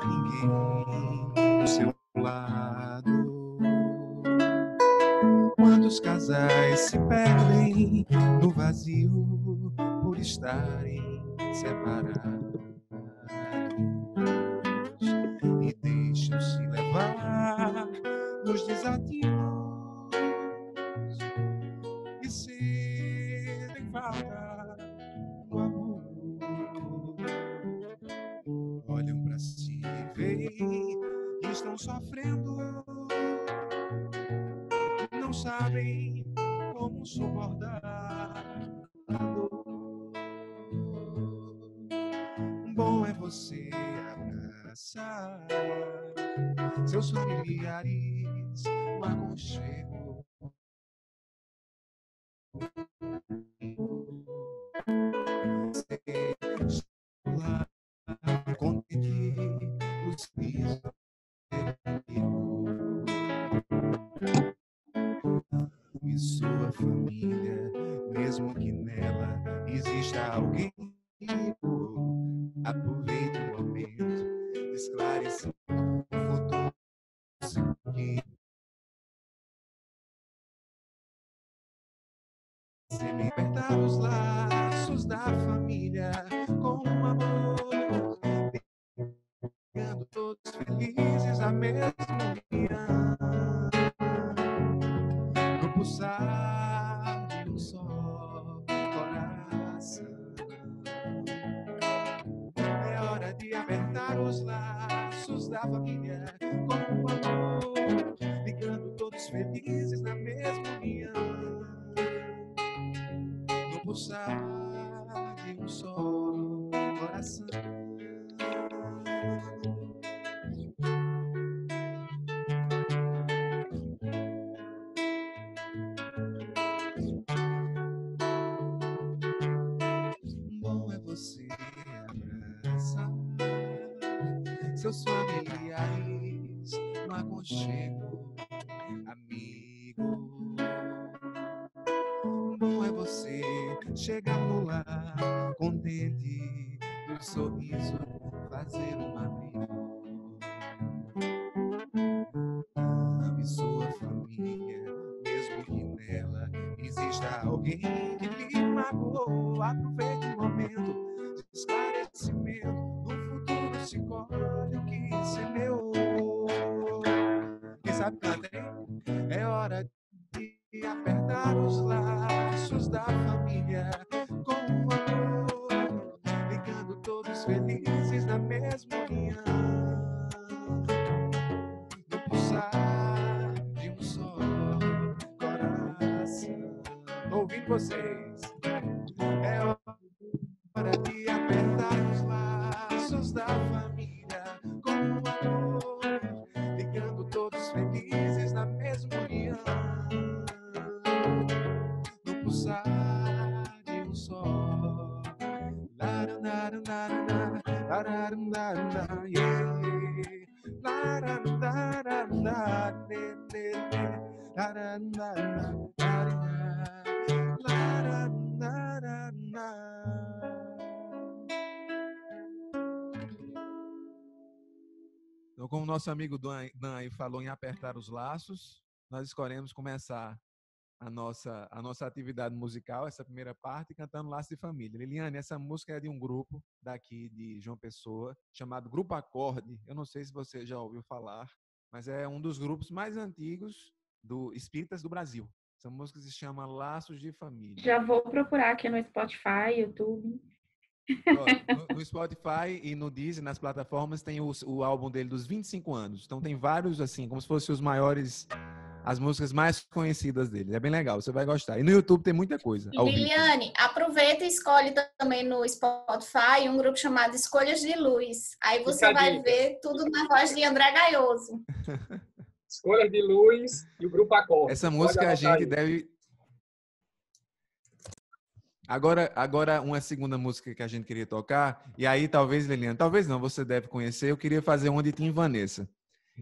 ninguém do seu lado. Quantos casais se perdem no vazio por estarem separados e deixam-se levar nos desatinos e sentem falta do amor. Olham pra si e veem que estão sofrendo, não sabem como suportar a dor. Bom é você abraçar seus familiares no aconchego. Lá, contente o sorriso e sua família, mesmo que nela exista alguém. Aproveite o momento, esclareça o futuro seguinte. Sem apertar os laços da família com um amor, ficando todos felizes na mesma união, no pulsar de um só coração. É hora de apertar os laços da família com um amor, ficando todos felizes na mesma união, no pulsar de um só coração. Bom é você abraçar seus familiares no aconchego, amigo. Bom é você chegar no lar contente, do sorriso fazer um abrigo. Ame sua família, mesmo que nela exista alguém que lhe magoou. Aproveite o momento de esclarecimento, no futuro se colhe o que semeou. Quem sabe canta, hein? É hora de apertar os laços da família com um amor, ficando todos felizes na mesma união, no pulsar de um só coração. Tô ouvindo vocês. É hora de apertar os laços da família com um amor, ficando todos felizes na mesma união, no pulsar de um só. Então, como nosso amigo Dan aí falou em apertar os laços, nós escolhemos começar a nossa atividade musical, essa primeira parte, cantando Laços de Família. Liliane, essa música é de um grupo daqui de João Pessoa, chamado Grupo Acorde. Eu não sei se você já ouviu falar, mas é um dos grupos mais antigos do espíritas do Brasil. Essa música se chama Laços de Família. Já vou procurar aqui no Spotify, YouTube. No Spotify e no Deezer, nas plataformas, tem o álbum dele dos 25 anos. Então tem vários, assim, como se fossem os maiores, as músicas mais conhecidas dele. É bem legal, você vai gostar. E no YouTube tem muita coisa. Liliane, aproveita e escolhe também no Spotify um grupo chamado Escolhas de Luz. Aí você vai ver tudo na voz de André Gaioso. Escolhas de Luz e o Grupo Acorde. Essa música a gente deve... Agora, uma segunda música que a gente queria tocar, e aí talvez, Liliane, talvez não, você deve conhecer, eu queria fazer uma de Tim Vanessa.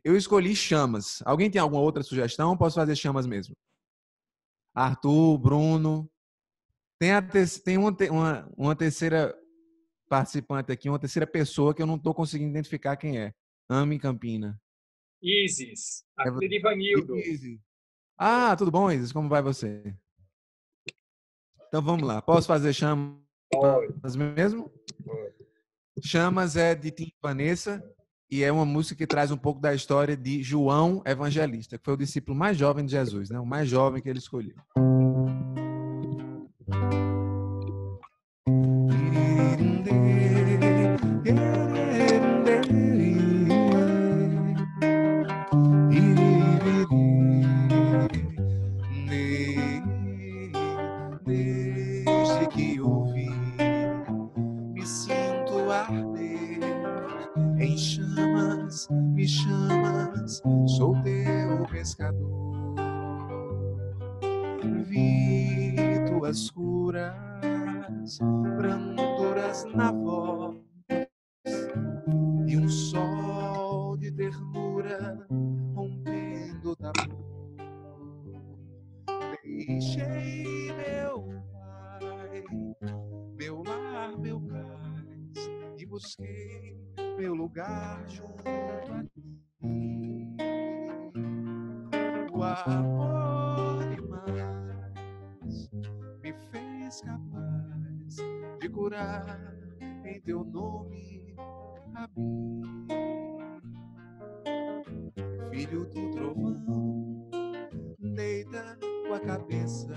Eu escolhi Chamas. Alguém tem alguma outra sugestão ou posso fazer Chamas mesmo? Arthur, Bruno. Tem uma terceira participante aqui, uma terceira pessoa que eu não estou conseguindo identificar quem é. Ame Campina. Isis, a É filha de Ivanildo. Isis. Ah, tudo bom, Isis? Como vai você? Então vamos lá. Posso fazer chamas Pode, mesmo? pode. Chamas é de Tim e Vanessa e é uma música que traz um pouco da história de João Evangelista, que foi o discípulo mais jovem de Jesus, né? O mais jovem que ele escolheu. Desde que ouvi, me sinto arder em chamas, me chamas, sou teu pescador. Vi tuas curas, branduras na voz e um sol de ternura rompendo o tabu. Deixei meu pai, meu lar, meu cais e busquei meu lugar junto a ti. O amor demais me fez capaz de curar em teu nome a mim. Filho do trovão, deita tua cabeça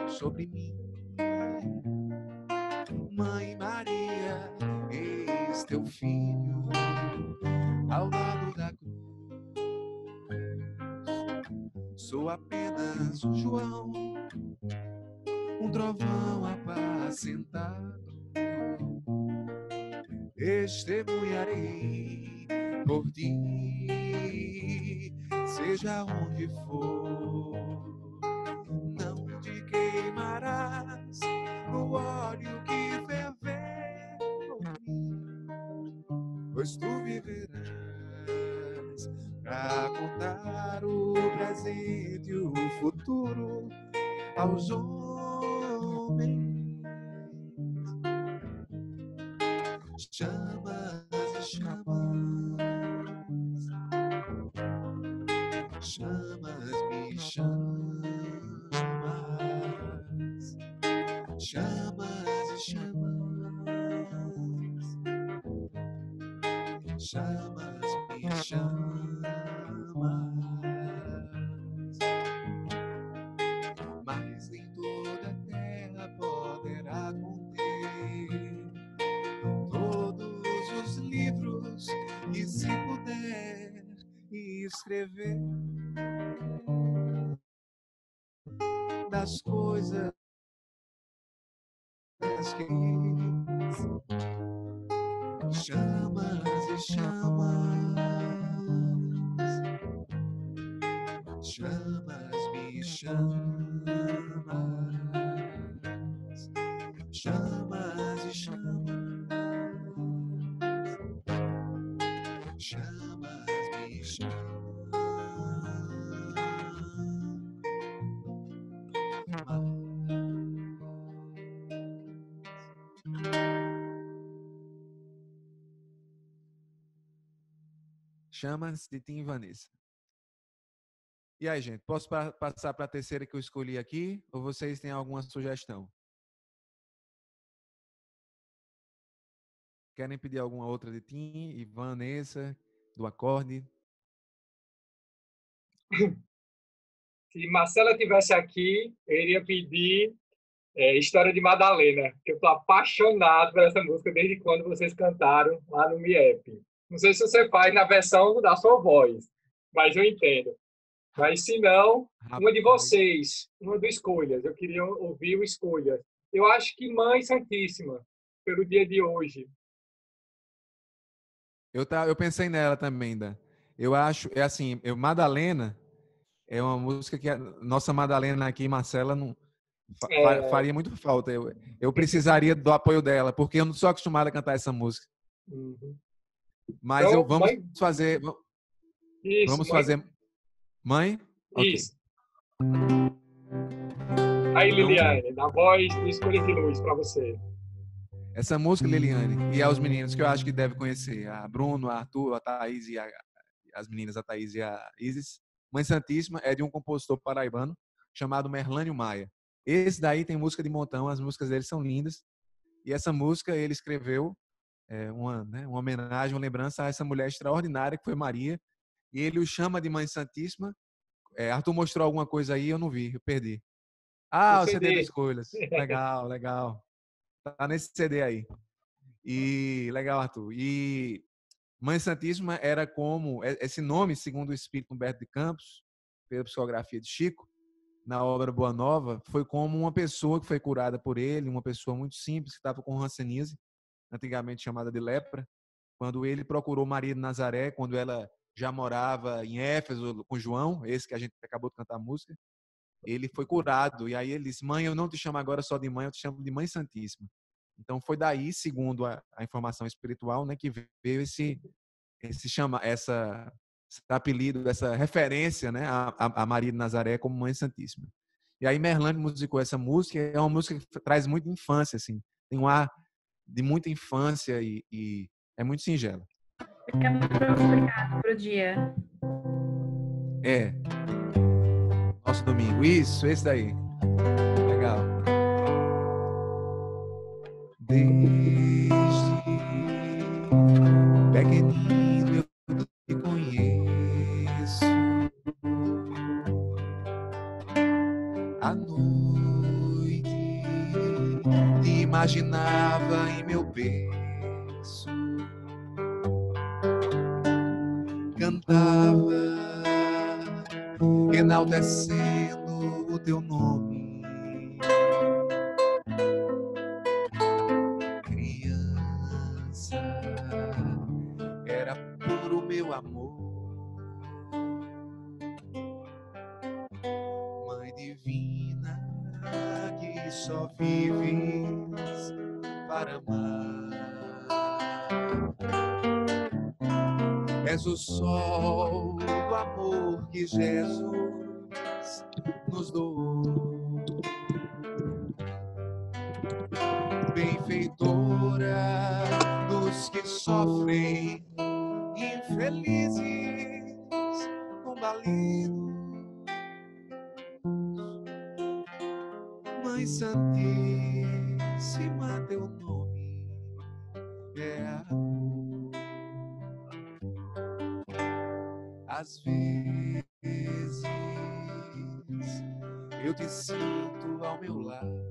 sobre mim. Mãe Maria, eis teu filho ao lado da cruz. Sou apenas um João, um trovão apacentado. Testemunharei por ti, seja onde for. Não te queimarás no óleo que ferver por mim, pois tu viverás pra contar o presente e o futuro aos homens. Chamas e chamas, chamas me chamas, chamas e chamas, chamas me chamas, mas nem toda a terra poderá conter todos os livros e se puder escrever das coisas que chamas e chamas, chamas me chamas, chamas e chamas, chamas me chamas. Chamas de Tim e Vanessa. E aí, gente, posso passar para a terceira que eu escolhi aqui? Ou vocês têm alguma sugestão? Querem pedir alguma outra de Tim e Vanessa, do acorde? Se Marcela tivesse aqui, eu iria pedir História de Madalena, que eu estou apaixonado por essa música desde quando vocês cantaram lá no MIEP. Não sei se você faz na versão da sua voz, mas eu entendo. Mas se não, uma de vocês, uma do Escolhas. Eu queria ouvir o Escolhas. Eu acho que Mãe Santíssima, pelo dia de hoje. Eu pensei nela também, Dan. Eu acho, é assim, Madalena é uma música que a nossa Madalena aqui, Marcela, não faria muito falta. Eu precisaria do apoio dela, porque eu não sou acostumado a cantar essa música. Uhum. Mas Então, vamos mãe... fazer. Isso, vamos mãe... fazer. Mãe? Isso. Okay. Aí, Liliane, na voz do Escolha de Luz para você. Essa música, Liliane, e aos meninos que eu acho que devem conhecer, a Bruno, a Arthur, a Thaís e as meninas, a Thaís e a Isis. Mãe Santíssima é de um compositor paraibano chamado Merlânio Maia. Esse daí tem música de montão, as músicas dele são lindas. E essa música ele escreveu uma homenagem, uma lembrança a essa mulher extraordinária que foi Maria. E ele o chama de Mãe Santíssima. Arthur mostrou alguma coisa aí, eu não vi, eu perdi. Ah, o CD do Escolhas. Legal, legal. Tá nesse CD aí. E legal, Arthur. E Mãe Santíssima era como esse nome, segundo o Espírito Humberto de Campos, pela psicografia de Chico, na obra Boa Nova, foi como uma pessoa que foi curada por ele, uma pessoa muito simples que estava com hanseníase, antigamente chamada de lepra, quando ele procurou Maria de Nazaré, quando ela já morava em Éfeso com João, esse que a gente acabou de cantar a música, ele foi curado. E aí ele disse: mãe, eu não te chamo agora só de mãe, eu te chamo de Mãe Santíssima. Então foi daí, segundo a informação espiritual, né, que veio esse apelido, essa referência, né, a Maria de Nazaré como Mãe Santíssima. E aí Merlânio musicou essa música, é uma música que traz muita infância, assim, tem um ar de muita infância e é muito singela. Fica obrigado pro dia. Nosso domingo. Isso, esse daí. Legal. Desde pequenino eu te conheço. À noite te imaginava em meu berço. Cantava enaltecendo o teu nome. Criança, era puro meu amor. Mãe divina, que só vives para amar. És o sol do amor que Jesus nos doou. Benfeitora dos que sofrem, infelizes, combalidos. Mãe Santíssima, teu nome é amor. Às vezes eu te sinto ao meu lado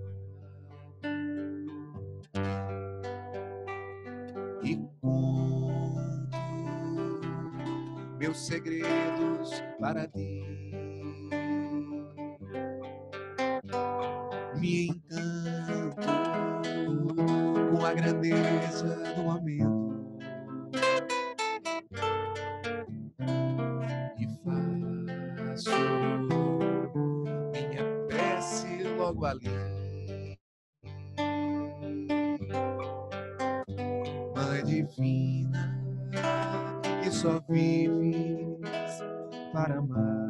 e conto meus segredos para ti. Me encanto com a grandeza do momento e faço minha prece logo ali. Mãe divina, que só vives para amar.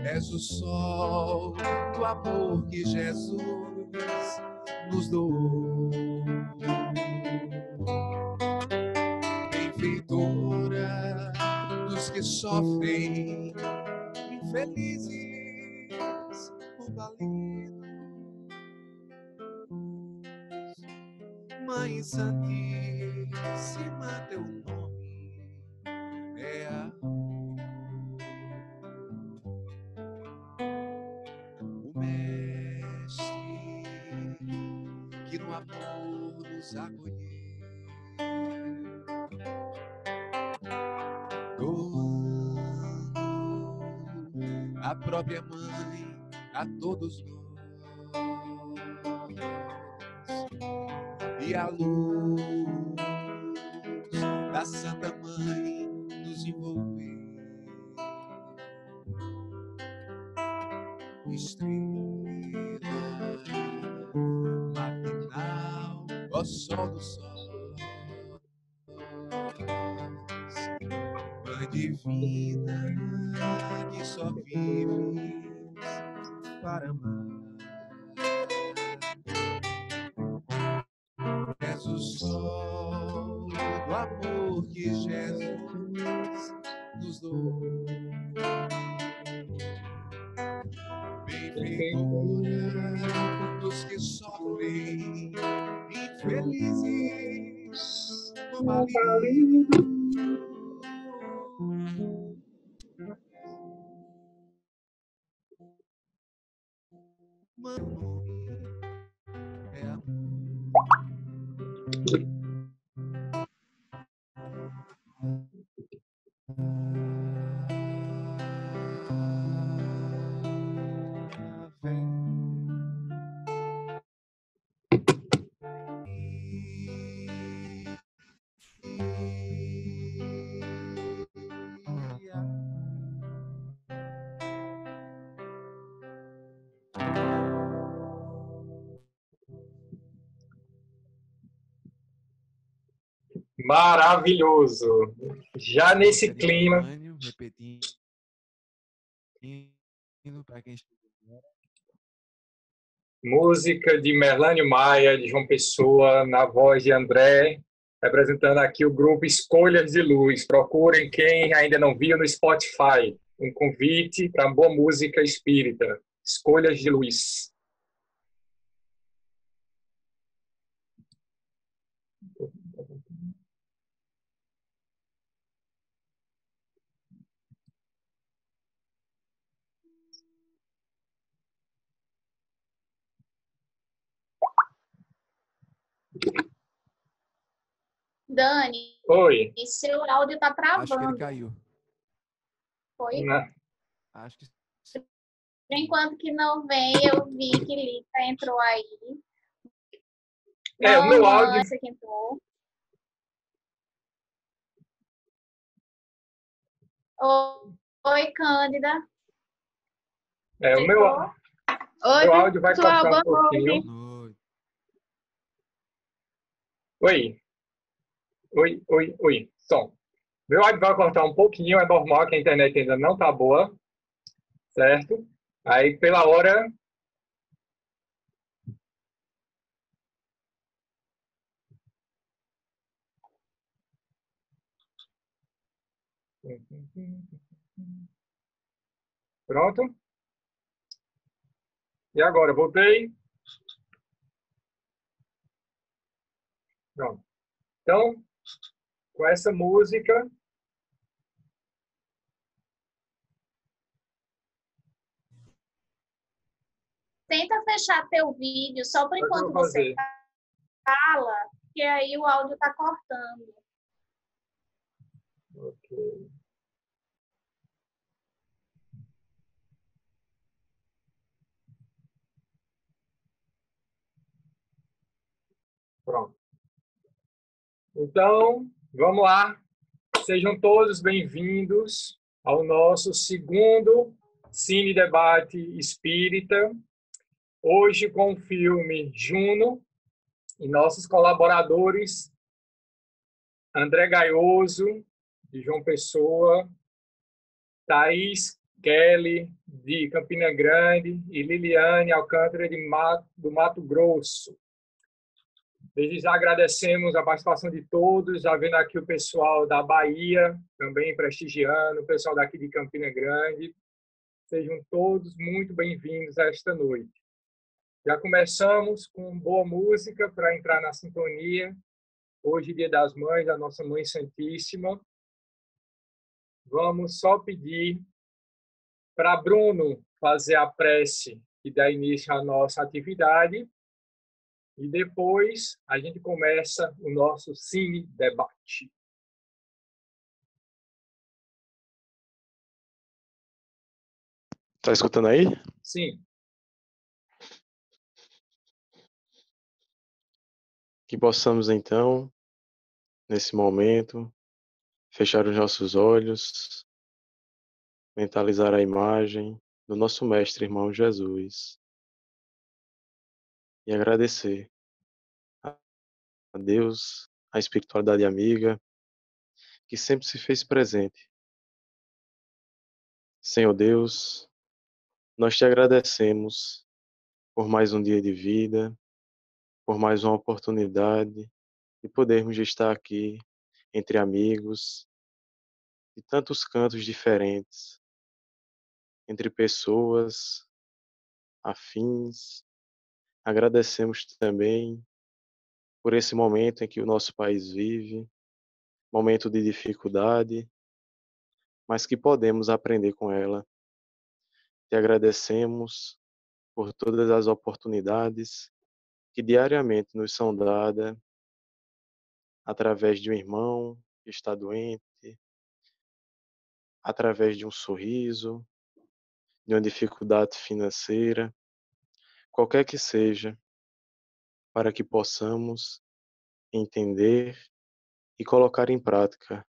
És o sol do amor que Jesus nos doou. Benfeitora dos que sofrem, infelizes, combalidos. Mãe Santíssima, teu nome é amor. O Mestre que no amor nos acolheu, doando a própria mãe a todos nós. E a luz da Santa Mãe nos envolveu. Estrela matinal, ó sol do sol, Mãe divina, que só vives para amar. és o sol do amor que Jesus nos doou. Benfeitura dos que sofrem, infelizes no vale. Meu nome é amor. Maravilhoso. Já nesse clima. Repetindo para quem Música de Merlânio Maia, de João Pessoa, na voz de André, representando aqui o grupo Escolhas de Luz. Procurem quem ainda não viu no Spotify. Um convite para boa música espírita. Escolhas de Luz. Dani, Oi. e seu áudio tá travando. Acho que ele caiu. Foi? Não. Acho que Por enquanto que não vem, eu vi que Lica entrou aí. O meu áudio. Essa que entrou. Oi, Cândida. O meu áudio vai cortar um pouquinho. Oi. Oi. Som. Meu áudio vai cortar um pouquinho, é normal que a internet ainda não tá boa, certo? Aí, pela hora... Pronto? E agora, voltei? Pronto. Então, com essa música... Tenta fechar teu vídeo só por enquanto você fala, que aí o áudio tá cortando. Ok. Pronto. Então, vamos lá. Sejam todos bem-vindos ao nosso segundo Cine Debate Espírita. Hoje com o filme Juno e nossos colaboradores André Gaioso, de João Pessoa, Thaís Kelly, de Campina Grande, e Liliane Alcântara, do Mato Grosso. Desde já agradecemos a participação de todos, já vendo aqui o pessoal da Bahia, também prestigiando, o pessoal daqui de Campina Grande. Sejam todos muito bem-vindos a esta noite. Já começamos com boa música para entrar na sintonia. Hoje, Dia das Mães, da nossa Mãe Santíssima. Vamos só pedir para Bruno fazer a prece e dar início à nossa atividade. E depois a gente começa o nosso Cine Debate. Tá escutando aí? Sim. Que possamos, então, nesse momento, fechar os nossos olhos, mentalizar a imagem do nosso Mestre Irmão Jesus e agradecer a Deus, a espiritualidade amiga, que sempre se fez presente. Senhor Deus, nós te agradecemos por mais um dia de vida, por mais uma oportunidade de podermos estar aqui entre amigos, de tantos cantos diferentes, entre pessoas afins. Agradecemos também por esse momento em que o nosso país vive, momento de dificuldade, mas que podemos aprender com ela. Te agradecemos por todas as oportunidades que diariamente nos são dadas através de um irmão que está doente, através de um sorriso, de uma dificuldade financeira, qualquer que seja, para que possamos entender e colocar em prática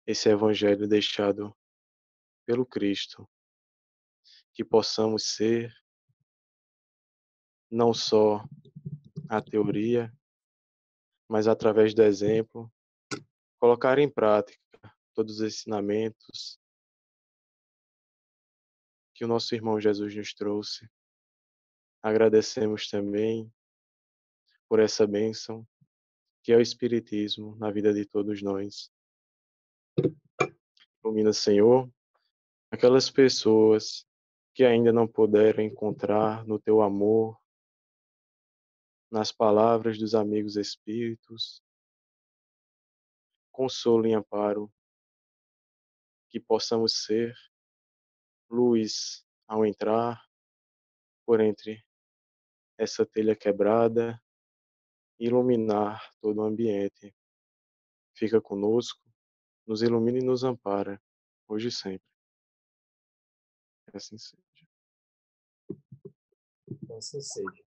esse evangelho deixado pelo Cristo, que possamos ser não só a teoria, mas através do exemplo, colocar em prática todos os ensinamentos que o nosso irmão Jesus nos trouxe. Agradecemos também por essa bênção que é o Espiritismo na vida de todos nós. Ilumina, Senhor, aquelas pessoas que ainda não puderam encontrar no Teu amor, nas palavras dos amigos espíritos, consolo e amparo, que possamos ser luz ao entrar por entre essa telha quebrada e iluminar todo o ambiente. Fica conosco, nos ilumina e nos ampara, hoje e sempre. Que assim seja. Assim seja.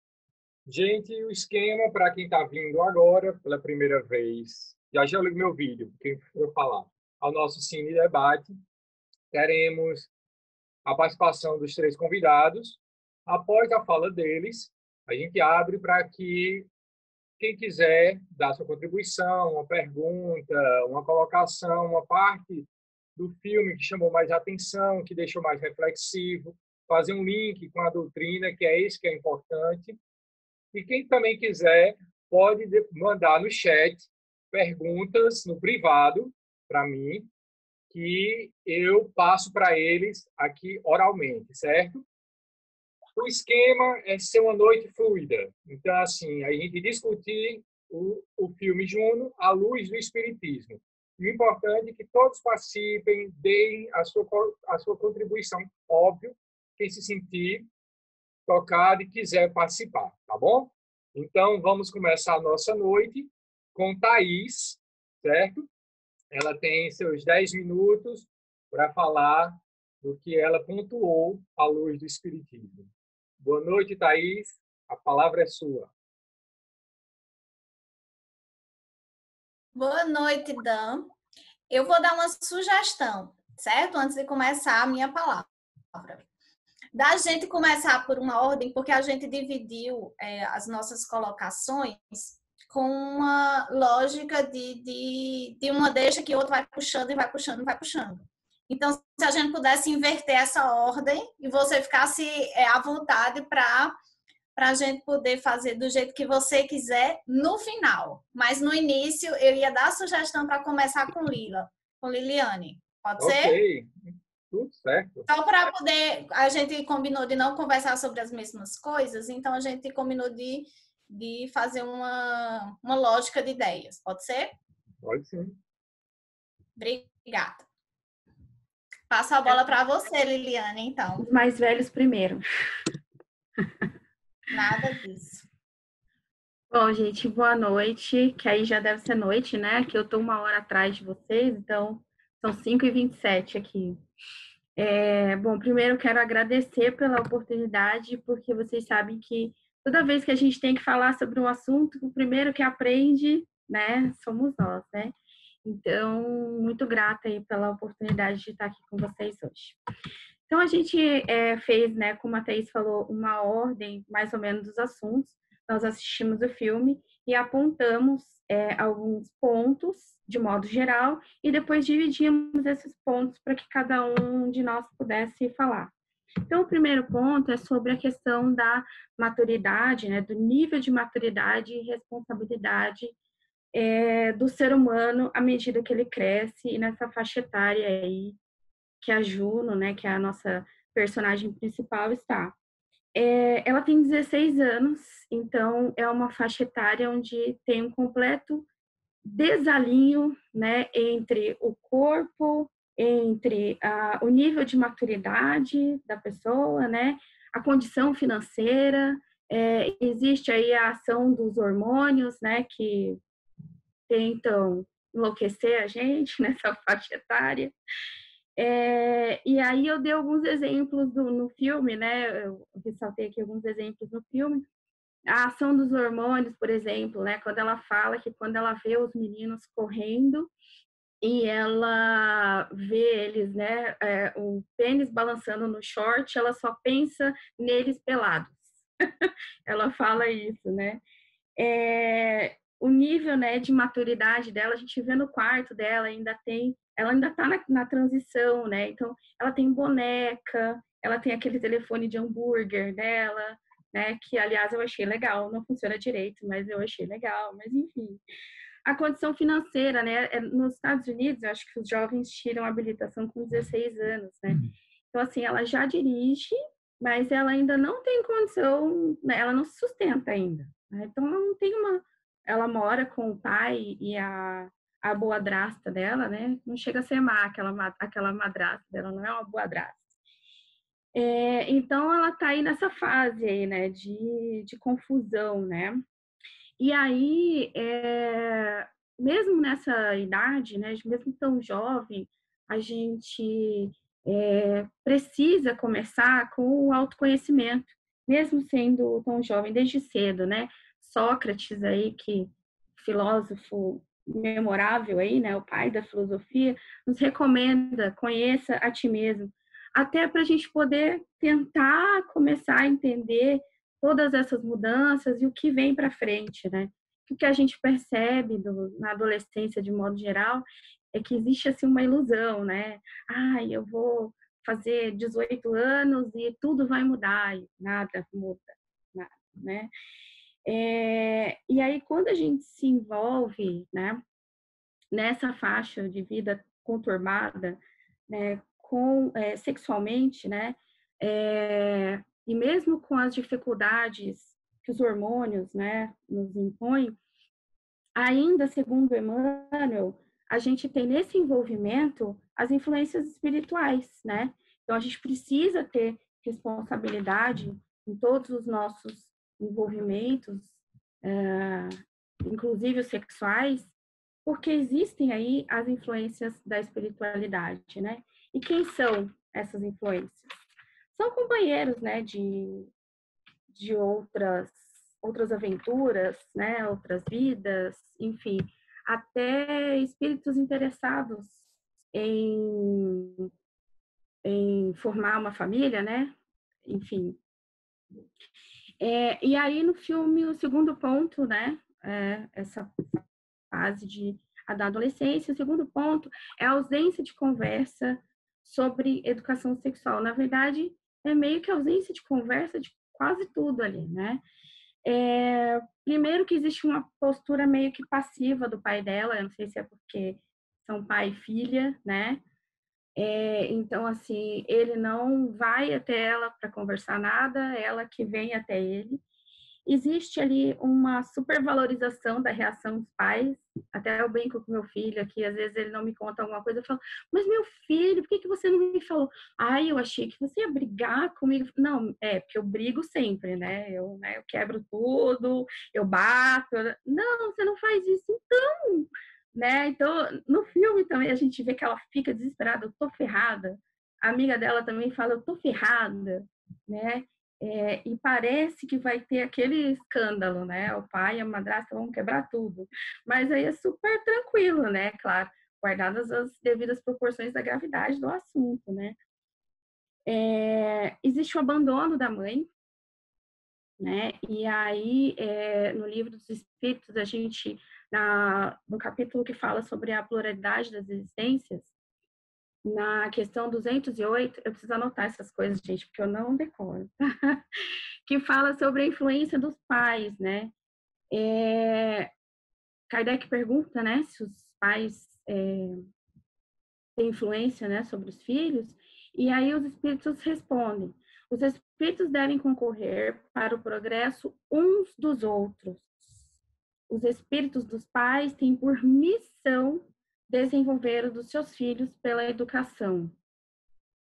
Gente, o esquema, para quem está vindo agora, pela primeira vez, já li meu vídeo, quem for falar, ao nosso Cine Debate, teremos a participação dos 3 convidados. Após a fala deles, a gente abre para que quem quiser dar sua contribuição, uma pergunta, uma colocação, uma parte do filme que chamou mais atenção, que deixou mais reflexivo, fazer um link com a doutrina, que é isso que é importante. E quem também quiser pode mandar no chat perguntas no privado para mim, que eu passo para eles aqui oralmente, certo? O esquema é ser uma noite fluida. Então, assim, a gente discutir o filme Juno à luz do Espiritismo. E o importante é que todos participem, deem a sua contribuição. Óbvio, quem se sentir tocado e quiser participar, tá bom? Então, vamos começar a nossa noite com Thaís, certo? Ela tem seus 10 minutos para falar do que ela pontuou à luz do Espiritismo. Boa noite, Thaís. A palavra é sua. Boa noite, Dan. Eu vou dar uma sugestão, certo? Antes de começar a minha palavra. Da gente começar por uma ordem, porque a gente dividiu as nossas colocações com uma lógica de uma deixa que o outro vai puxando e vai puxando e vai puxando. Então, se a gente pudesse inverter essa ordem e você ficasse à vontade para a gente poder fazer do jeito que você quiser no final. Mas no início eu ia dar a sugestão para começar com Liliane. Pode ser? Ok, tudo certo. Só para poder, a gente combinou de não conversar sobre as mesmas coisas, então a gente combinou de fazer uma lógica de ideias. Pode ser? Pode sim. Obrigada. Passo a bola para você, Liliane, então. Os mais velhos primeiro. Nada disso. Bom, gente, boa noite, que aí já deve ser noite, né? Que eu tô 1 hora atrás de vocês, então são 5h27 aqui. Bom, primeiro eu quero agradecer pela oportunidade, porque vocês sabem que toda vez que a gente tem que falar sobre um assunto, o primeiro que aprende, né, somos nós, né? Então, muito grata aí pela oportunidade de estar aqui com vocês hoje. Então, a gente fez, né, como a Thaís falou, uma ordem mais ou menos dos assuntos. Nós assistimos o filme e apontamos alguns pontos, de modo geral, e depois dividimos esses pontos para que cada um de nós pudesse falar. Então, o primeiro ponto é sobre a questão da maturidade, né, do nível de maturidade e responsabilidade do ser humano à medida que ele cresce e nessa faixa etária aí que a Juno, né, que é a nossa personagem principal, está. Ela tem 16 anos, então é uma faixa etária onde tem um completo desalinho, né, entre o corpo, entre o nível de maturidade da pessoa, né, a condição financeira, existe aí a ação dos hormônios, né, que tentam enlouquecer a gente nessa faixa etária. E aí eu dei alguns exemplos no filme, né, eu ressaltei aqui alguns exemplos no filme. A ação dos hormônios, por exemplo, né, quando ela fala que quando ela vê os meninos correndo e ela vê eles, né, o pênis balançando no short, ela só pensa neles pelados. Ela fala isso, né? O nível, né, de maturidade dela, a gente vê no quarto dela, ela ainda está na transição, né? Então, ela tem boneca, ela tem aquele telefone de hambúrguer dela, né? Que, aliás, eu achei legal, não funciona direito, mas eu achei legal, mas enfim. A condição financeira, né? Nos Estados Unidos, eu acho que os jovens tiram a habilitação com 16 anos, né? Então, assim, ela já dirige, mas ela ainda não tem condição, né? Ela não se sustenta ainda. Né? Então, ela não tem ela mora com o pai e a boadrasta dela, né? Não chega a ser má, aquela madrasta dela, não é uma boadrasta. Então, ela tá aí nessa fase aí, né? De confusão, né? E aí, mesmo nessa idade, né? Mesmo tão jovem, a gente precisa começar com o autoconhecimento, mesmo sendo tão jovem, desde cedo, né? Sócrates aí, que filósofo memorável aí, né? O pai da filosofia, nos recomenda, conheça a ti mesmo, até para a gente poder tentar começar a entender todas essas mudanças e o que vem para frente, né? O que a gente percebe na adolescência, de modo geral, é que existe assim uma ilusão, né? Eu vou fazer 18 anos e tudo vai mudar, e nada muda, nada, né? E aí, quando a gente se envolve, né, nessa faixa de vida conturbada, né, sexualmente, né, e mesmo com as dificuldades que os hormônios, né, nos impõem, ainda, segundo Emmanuel, a gente tem nesse envolvimento as influências espirituais, né? Então, a gente precisa ter responsabilidade em todos os nossos envolvimentos, inclusive os sexuais, porque existem aí as influências da espiritualidade, né? E quem são essas influências? São companheiros, né, de outras aventuras, né, outras vidas, enfim, até espíritos interessados em formar uma família, né, enfim. E aí no filme o segundo ponto, né, essa fase da adolescência, o segundo ponto é a ausência de conversa sobre educação sexual. Na verdade, é meio que a ausência de conversa de quase tudo ali, né? Primeiro que existe uma postura meio que passiva do pai dela, eu não sei se é porque são pai e filha, né? Então, assim, ele não vai até ela para conversar nada, ela que vem até ele. Existe ali uma supervalorização da reação dos pais. Até eu brinco com meu filho aqui, às vezes ele não me conta alguma coisa, eu falo, mas meu filho, por que você não me falou? Eu achei que você ia brigar comigo. Não, porque eu brigo sempre, né? Eu quebro tudo, eu bato. Não, você não faz isso, então, né? Então, no filme também a gente vê que ela fica desesperada, eu tô ferrada. A amiga dela também fala, eu tô ferrada, né? E parece que vai ter aquele escândalo, né? O pai e a madrasta vão quebrar tudo. Mas aí é super tranquilo, né? Claro, guardadas as devidas proporções da gravidade do assunto, né? Existe o abandono da mãe, né? E aí, no Livro dos Espíritos, a gente, no capítulo que fala sobre a pluralidade das existências, na questão 208, eu preciso anotar essas coisas, gente, porque eu não decoro, que fala sobre a influência dos pais, né? Kardec pergunta, né, se os pais têm influência, né, sobre os filhos, e aí os espíritos respondem: os espíritos devem concorrer para o progresso uns dos outros. Os espíritos dos pais têm por missão desenvolver o dos seus filhos pela educação,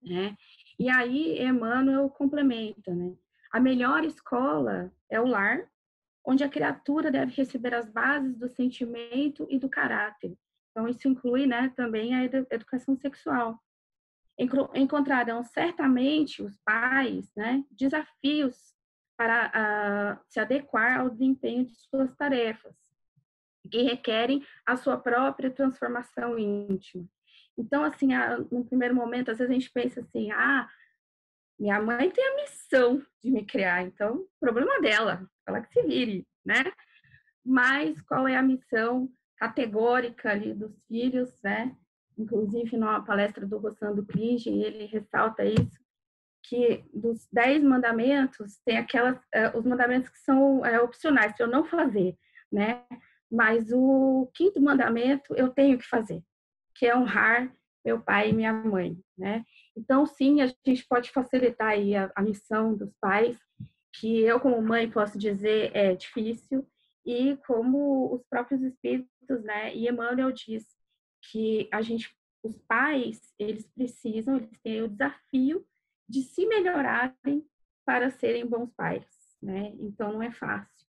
né? E aí Emmanuel complementa, né? A melhor escola é o lar, onde a criatura deve receber as bases do sentimento e do caráter. Então, isso inclui, né, também a educação sexual. Encontrarão certamente os pais, né, desafios para se adequar ao desempenho de suas tarefas, que requerem a sua própria transformação íntima. Então, assim, no primeiro momento, às vezes a gente pensa assim, minha mãe tem a missão de me criar, então, problema dela, ela que se vire, né? Mas qual é a missão categórica ali dos filhos, né? Inclusive, numa palestra do Rossando Clige, ele ressalta isso, que dos 10 mandamentos, tem os mandamentos que são opcionais, para eu não fazer, né? Mas o 5º mandamento eu tenho que fazer, que é honrar meu pai e minha mãe, né? Então, sim, a gente pode facilitar aí a missão dos pais, que eu, como mãe, posso dizer é difícil, e como os próprios espíritos, né? E Emmanuel diz que os pais, eles têm o desafio de se melhorarem para serem bons pais, né? Então, não é fácil.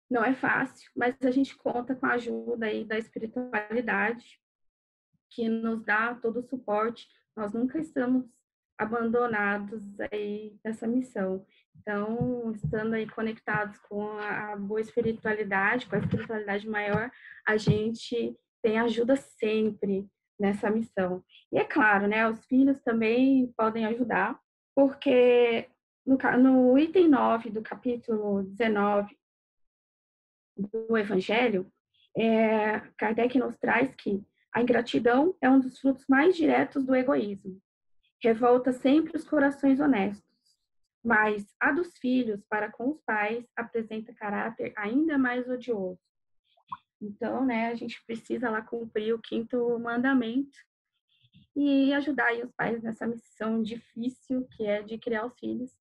Não é fácil, mas a gente conta com a ajuda aí da espiritualidade, que nos dá todo o suporte. Nós nunca estamos abandonados aí nessa missão. Então, estando aí conectados com a boa espiritualidade, com a espiritualidade maior, a gente tem ajuda sempre nessa missão. E é claro, né, os filhos também podem ajudar, porque no item 9 do capítulo 19 do Evangelho, Kardec nos traz que a ingratidão é um dos frutos mais diretos do egoísmo. Revolta sempre os corações honestos, mas a dos filhos para com os pais apresenta caráter ainda mais odioso. Então, né, a gente precisa lá cumprir o 5º mandamento e ajudar aí os pais nessa missão difícil que é de criar os filhos,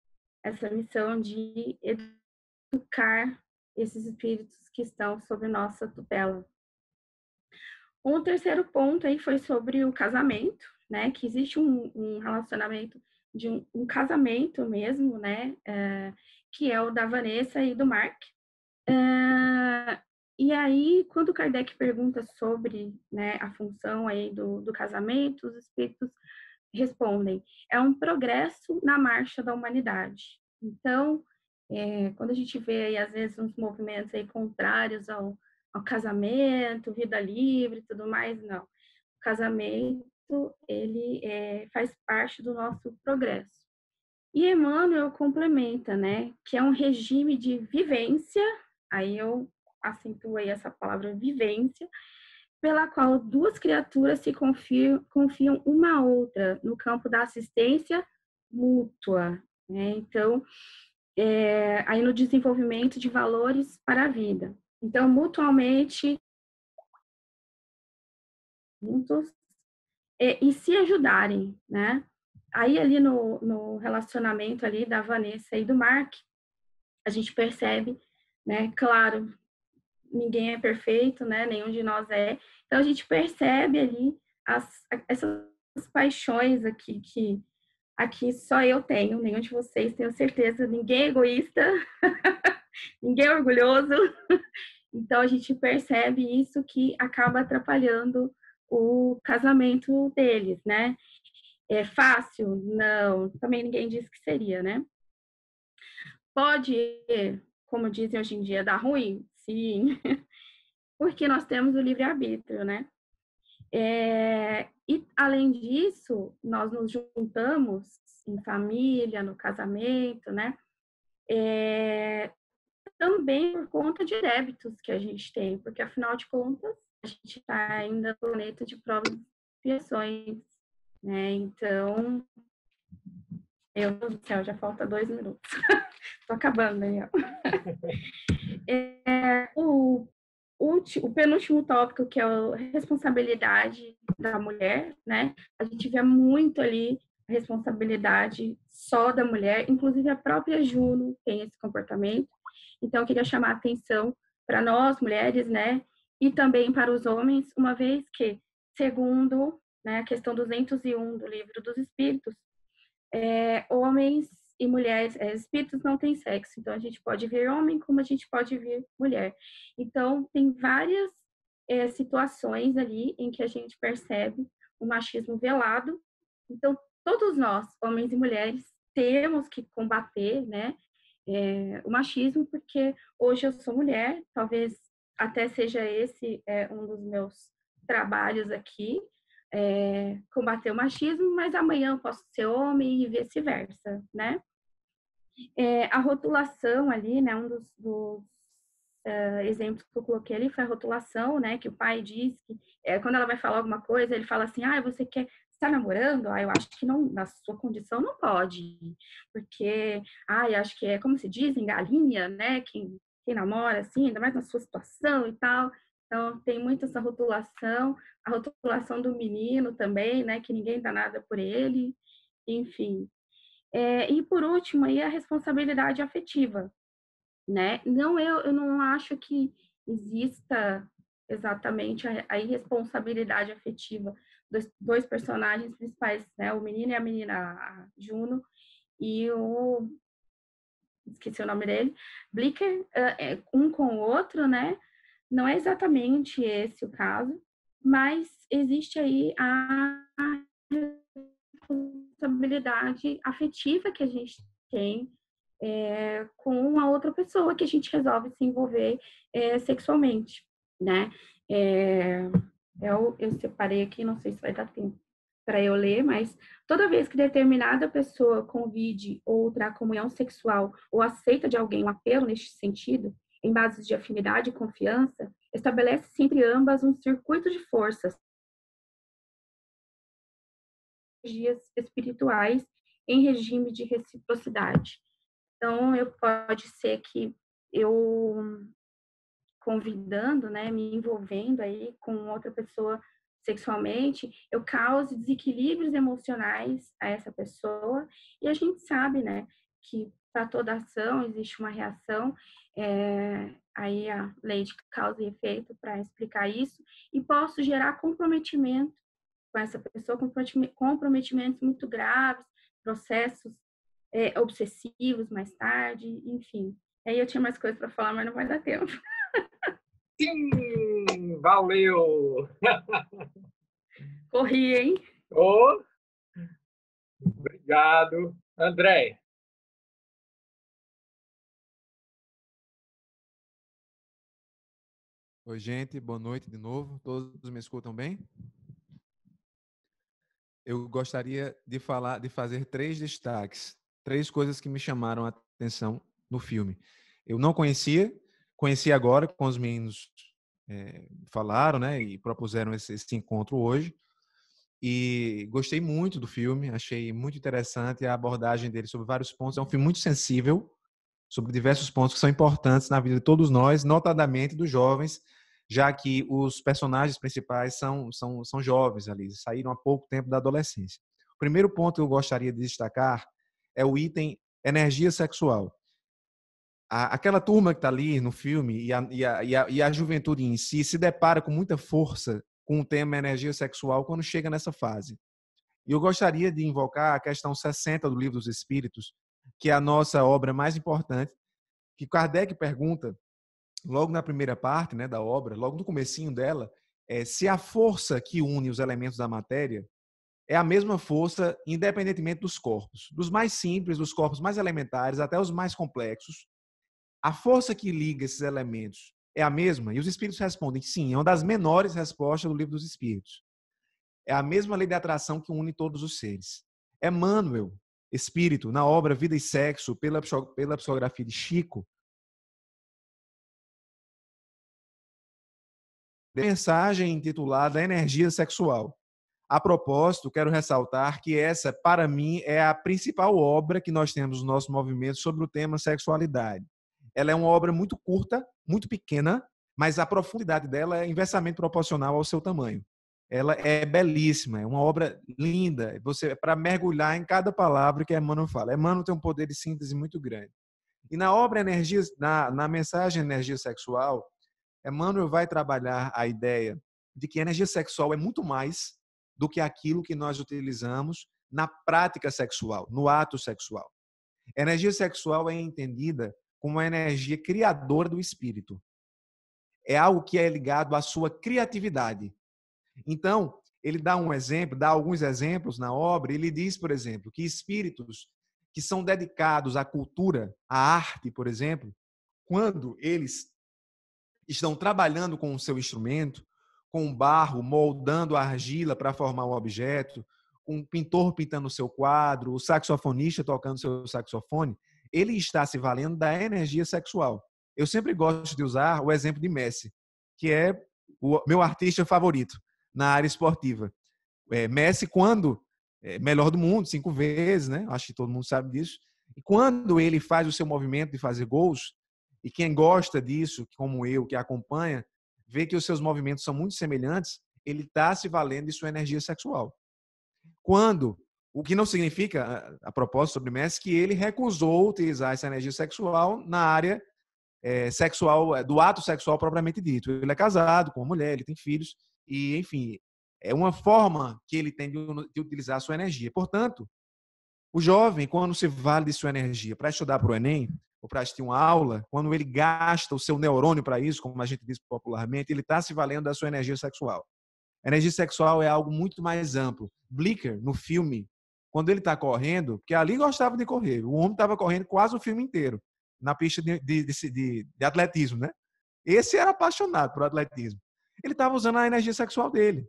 essa missão de educar esses espíritos que estão sob nossa tutela. Um terceiro ponto aí foi sobre o casamento, né? Que existe um relacionamento de um casamento mesmo, né? Que é o da Vanessa e do Mark. E aí, quando Kardec pergunta sobre, né, a função aí do casamento, os espíritos respondem: é um progresso na marcha da humanidade. Então, quando a gente vê aí, às vezes, uns movimentos aí contrários ao casamento, vida livre e tudo mais, não. O casamento, ele faz parte do nosso progresso. E Emmanuel complementa, né, que é um regime de vivência, aí eu acentuo aí essa palavra vivência, pela qual duas criaturas se confiam uma à outra no campo da assistência mútua, né? Então, aí no desenvolvimento de valores para a vida. Então, mutuamente, juntos, e se ajudarem, né? Aí ali no relacionamento ali da Vanessa e do Mark, a gente percebe, né? Claro, ninguém é perfeito, né? Nenhum de nós é. Então a gente percebe ali essas paixões aqui que aqui só eu tenho, nenhum de vocês, tenho certeza, ninguém é egoísta, ninguém é orgulhoso. Então a gente percebe isso que acaba atrapalhando o casamento deles, né? É fácil? Não, também ninguém disse que seria, né? Pode, como dizem hoje em dia, dar ruim? Sim, porque nós temos o livre-arbítrio, né? E, além disso, nós nos juntamos em família, no casamento, né? Também por conta de débitos que a gente tem, porque, afinal de contas, a gente está ainda no planeta de provas e expiações, né? Então, meu Deus do céu, já falta 2 minutos. Estou acabando aí, ó. o penúltimo tópico, que é a responsabilidade da mulher, né? A gente vê muito ali a responsabilidade só da mulher, inclusive a própria Juno tem esse comportamento. Então, eu queria chamar a atenção para nós, mulheres, né? E também para os homens, uma vez que, segundo, né, a questão 201 do Livro dos Espíritos, homens e mulheres, espíritos não têm sexo, então a gente pode ver homem como a gente pode ver mulher. Então, tem várias situações ali em que a gente percebe o machismo velado. Então, todos nós, homens e mulheres, temos que combater, né, o machismo, porque hoje eu sou mulher, talvez até seja esse um dos meus trabalhos aqui, combater o machismo, mas amanhã eu posso ser homem e vice-versa, né? A rotulação ali, né, um dos exemplos que eu coloquei ali foi a rotulação, né, que o pai diz que quando ela vai falar alguma coisa, ele fala assim, você quer estar namorando? Eu acho que não, na sua condição não pode, porque, eu acho que é como se dizem, galinha, né, quem namora, assim, ainda mais na sua situação e tal. Então, tem muito essa rotulação, a rotulação do menino também, né, que ninguém dá nada por ele, enfim. E por último, aí a responsabilidade afetiva, né? Não, eu não acho que exista exatamente a irresponsabilidade afetiva dos dois personagens principais, né? O menino e a menina, a Juno, e esqueci o nome dele, Blicker, um com o outro, né? Não é exatamente esse o caso, mas existe aí a responsabilidade afetiva que a gente tem com uma outra pessoa que a gente resolve se envolver sexualmente, né? Eu separei aqui, não sei se vai dar tempo para eu ler, mas toda vez que determinada pessoa convide outra à comunhão sexual ou aceita de alguém um apelo neste sentido, em bases de afinidade e confiança, estabelece-se entre ambas um circuito de forças, energias espirituais em regime de reciprocidade. Então, pode ser que eu convidando, né, me envolvendo aí com outra pessoa sexualmente, eu cause desequilíbrios emocionais a essa pessoa, e a gente sabe, né, que para toda ação existe uma reação, aí a lei de causa e efeito para explicar isso, e posso gerar comprometimento com essa pessoa, comprometimentos muito graves, processos obsessivos mais tarde, enfim. Aí eu tinha mais coisas para falar, mas não vai dar tempo. Sim, valeu! Corri, hein? Obrigado. André. Oi, gente, boa noite de novo. Todos me escutam bem? Eu gostaria de fazer 3 destaques, 3 coisas que me chamaram a atenção no filme. Eu não conheci agora, com os meninos falaram, né, e propuseram esse encontro hoje, e gostei muito do filme, achei muito interessante a abordagem dele sobre vários pontos. É um filme muito sensível, sobre diversos pontos que são importantes na vida de todos nós, notadamente dos jovens, já que os personagens principais são jovens ali, saíram há pouco tempo da adolescência. O primeiro ponto que eu gostaria de destacar é o item energia sexual. Aquela turma que está ali no filme e a juventude em si se depara com muita força com o tema energia sexual quando chega nessa fase. E eu gostaria de invocar a questão 60 do Livro dos Espíritos, que é a nossa obra mais importante, que Kardec pergunta, logo na primeira parte, né, da obra, logo no comecinho dela, se a força que une os elementos da matéria é a mesma força independentemente dos corpos, dos mais simples, dos corpos mais elementares, até os mais complexos. A força que liga esses elementos é a mesma? E os espíritos respondem sim, é uma das menores respostas do Livro dos Espíritos. É a mesma lei da atração que une todos os seres. Emmanuel, espírito, na obra Vida e Sexo, pela psicografia de Chico, mensagem intitulada Energia Sexual. A propósito, quero ressaltar que essa, para mim, é a principal obra que nós temos no nosso movimento sobre o tema sexualidade. Ela é uma obra muito curta, muito pequena, mas a profundidade dela é inversamente proporcional ao seu tamanho. Ela é belíssima, é uma obra linda. Você para mergulhar em cada palavra que Emmanuel fala. Emmanuel tem um poder de síntese muito grande. E na obra na mensagem Energia Sexual, Emmanuel vai trabalhar a ideia de que a energia sexual é muito mais do que aquilo que nós utilizamos na prática sexual, no ato sexual. A energia sexual é entendida como uma energia criadora do espírito. É algo que é ligado à sua criatividade. Então, ele dá alguns exemplos na obra. Ele diz, por exemplo, que espíritos que são dedicados à cultura, à arte, por exemplo, quando eles estão trabalhando com o seu instrumento, com o barro, moldando a argila para formar um objeto, com o pintor pintando o seu quadro, o saxofonista tocando seu saxofone, ele está se valendo da energia sexual. Eu sempre gosto de usar o exemplo de Messi, que é o meu artista favorito na área esportiva. Messi, quando melhor do mundo, 5 vezes, né? Acho que todo mundo sabe disso. E quando ele faz o seu movimento de fazer gols, e quem gosta disso, como eu, que acompanha, vê que os seus movimentos são muito semelhantes, ele está se valendo de sua energia sexual. O que não significa, a propósito sobre Messi, que ele recusou utilizar essa energia sexual na área sexual, do ato sexual propriamente dito. Ele é casado com uma mulher, ele tem filhos, e, enfim, é uma forma que ele tem de utilizar a sua energia. Portanto, o jovem, quando se vale de sua energia para estudar para o Enem, ou para assistir uma aula, quando ele gasta o seu neurônio para isso, como a gente diz popularmente, ele está se valendo da sua energia sexual. A energia sexual é algo muito mais amplo. Blicker, no filme, quando ele está correndo, porque ali gostava de correr, o homem estava correndo quase o filme inteiro, na pista de atletismo, né? Esse era apaixonado por atletismo. Ele estava usando a energia sexual dele,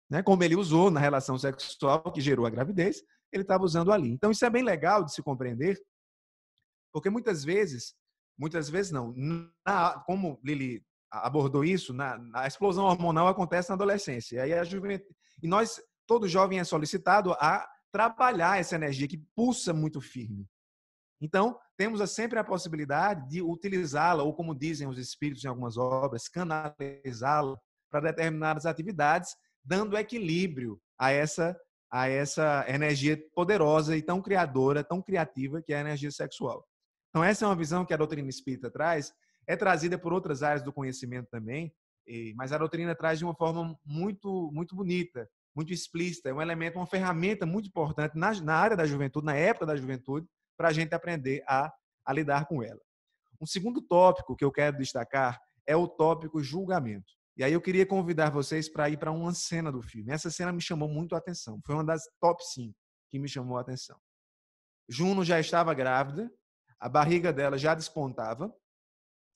né? Como ele usou na relação sexual que gerou a gravidez, ele estava usando ali. Então, isso é bem legal de se compreender, porque muitas vezes não, como Lili abordou isso, a explosão hormonal acontece na adolescência. E aí a juventude, e todo jovem é solicitado a trabalhar essa energia que pulsa muito firme. Então, temos sempre a possibilidade de utilizá-la, ou como dizem os espíritos em algumas obras, canalizá-la para determinadas atividades, dando equilíbrio a essa energia poderosa e tão criadora, tão criativa que é a energia sexual. Então, essa é uma visão que a doutrina espírita traz, é trazida por outras áreas do conhecimento também, mas a doutrina traz de uma forma muito, muito bonita, muito explícita, é um elemento, uma ferramenta muito importante na área da juventude, na época da juventude, para a gente aprender a lidar com ela. Um segundo tópico que eu quero destacar é o tópico julgamento. E aí eu queria convidar vocês para ir para uma cena do filme. Essa cena me chamou muito a atenção, foi uma das top 5 que me chamou a atenção. Juno já estava grávida, a barriga dela já despontava,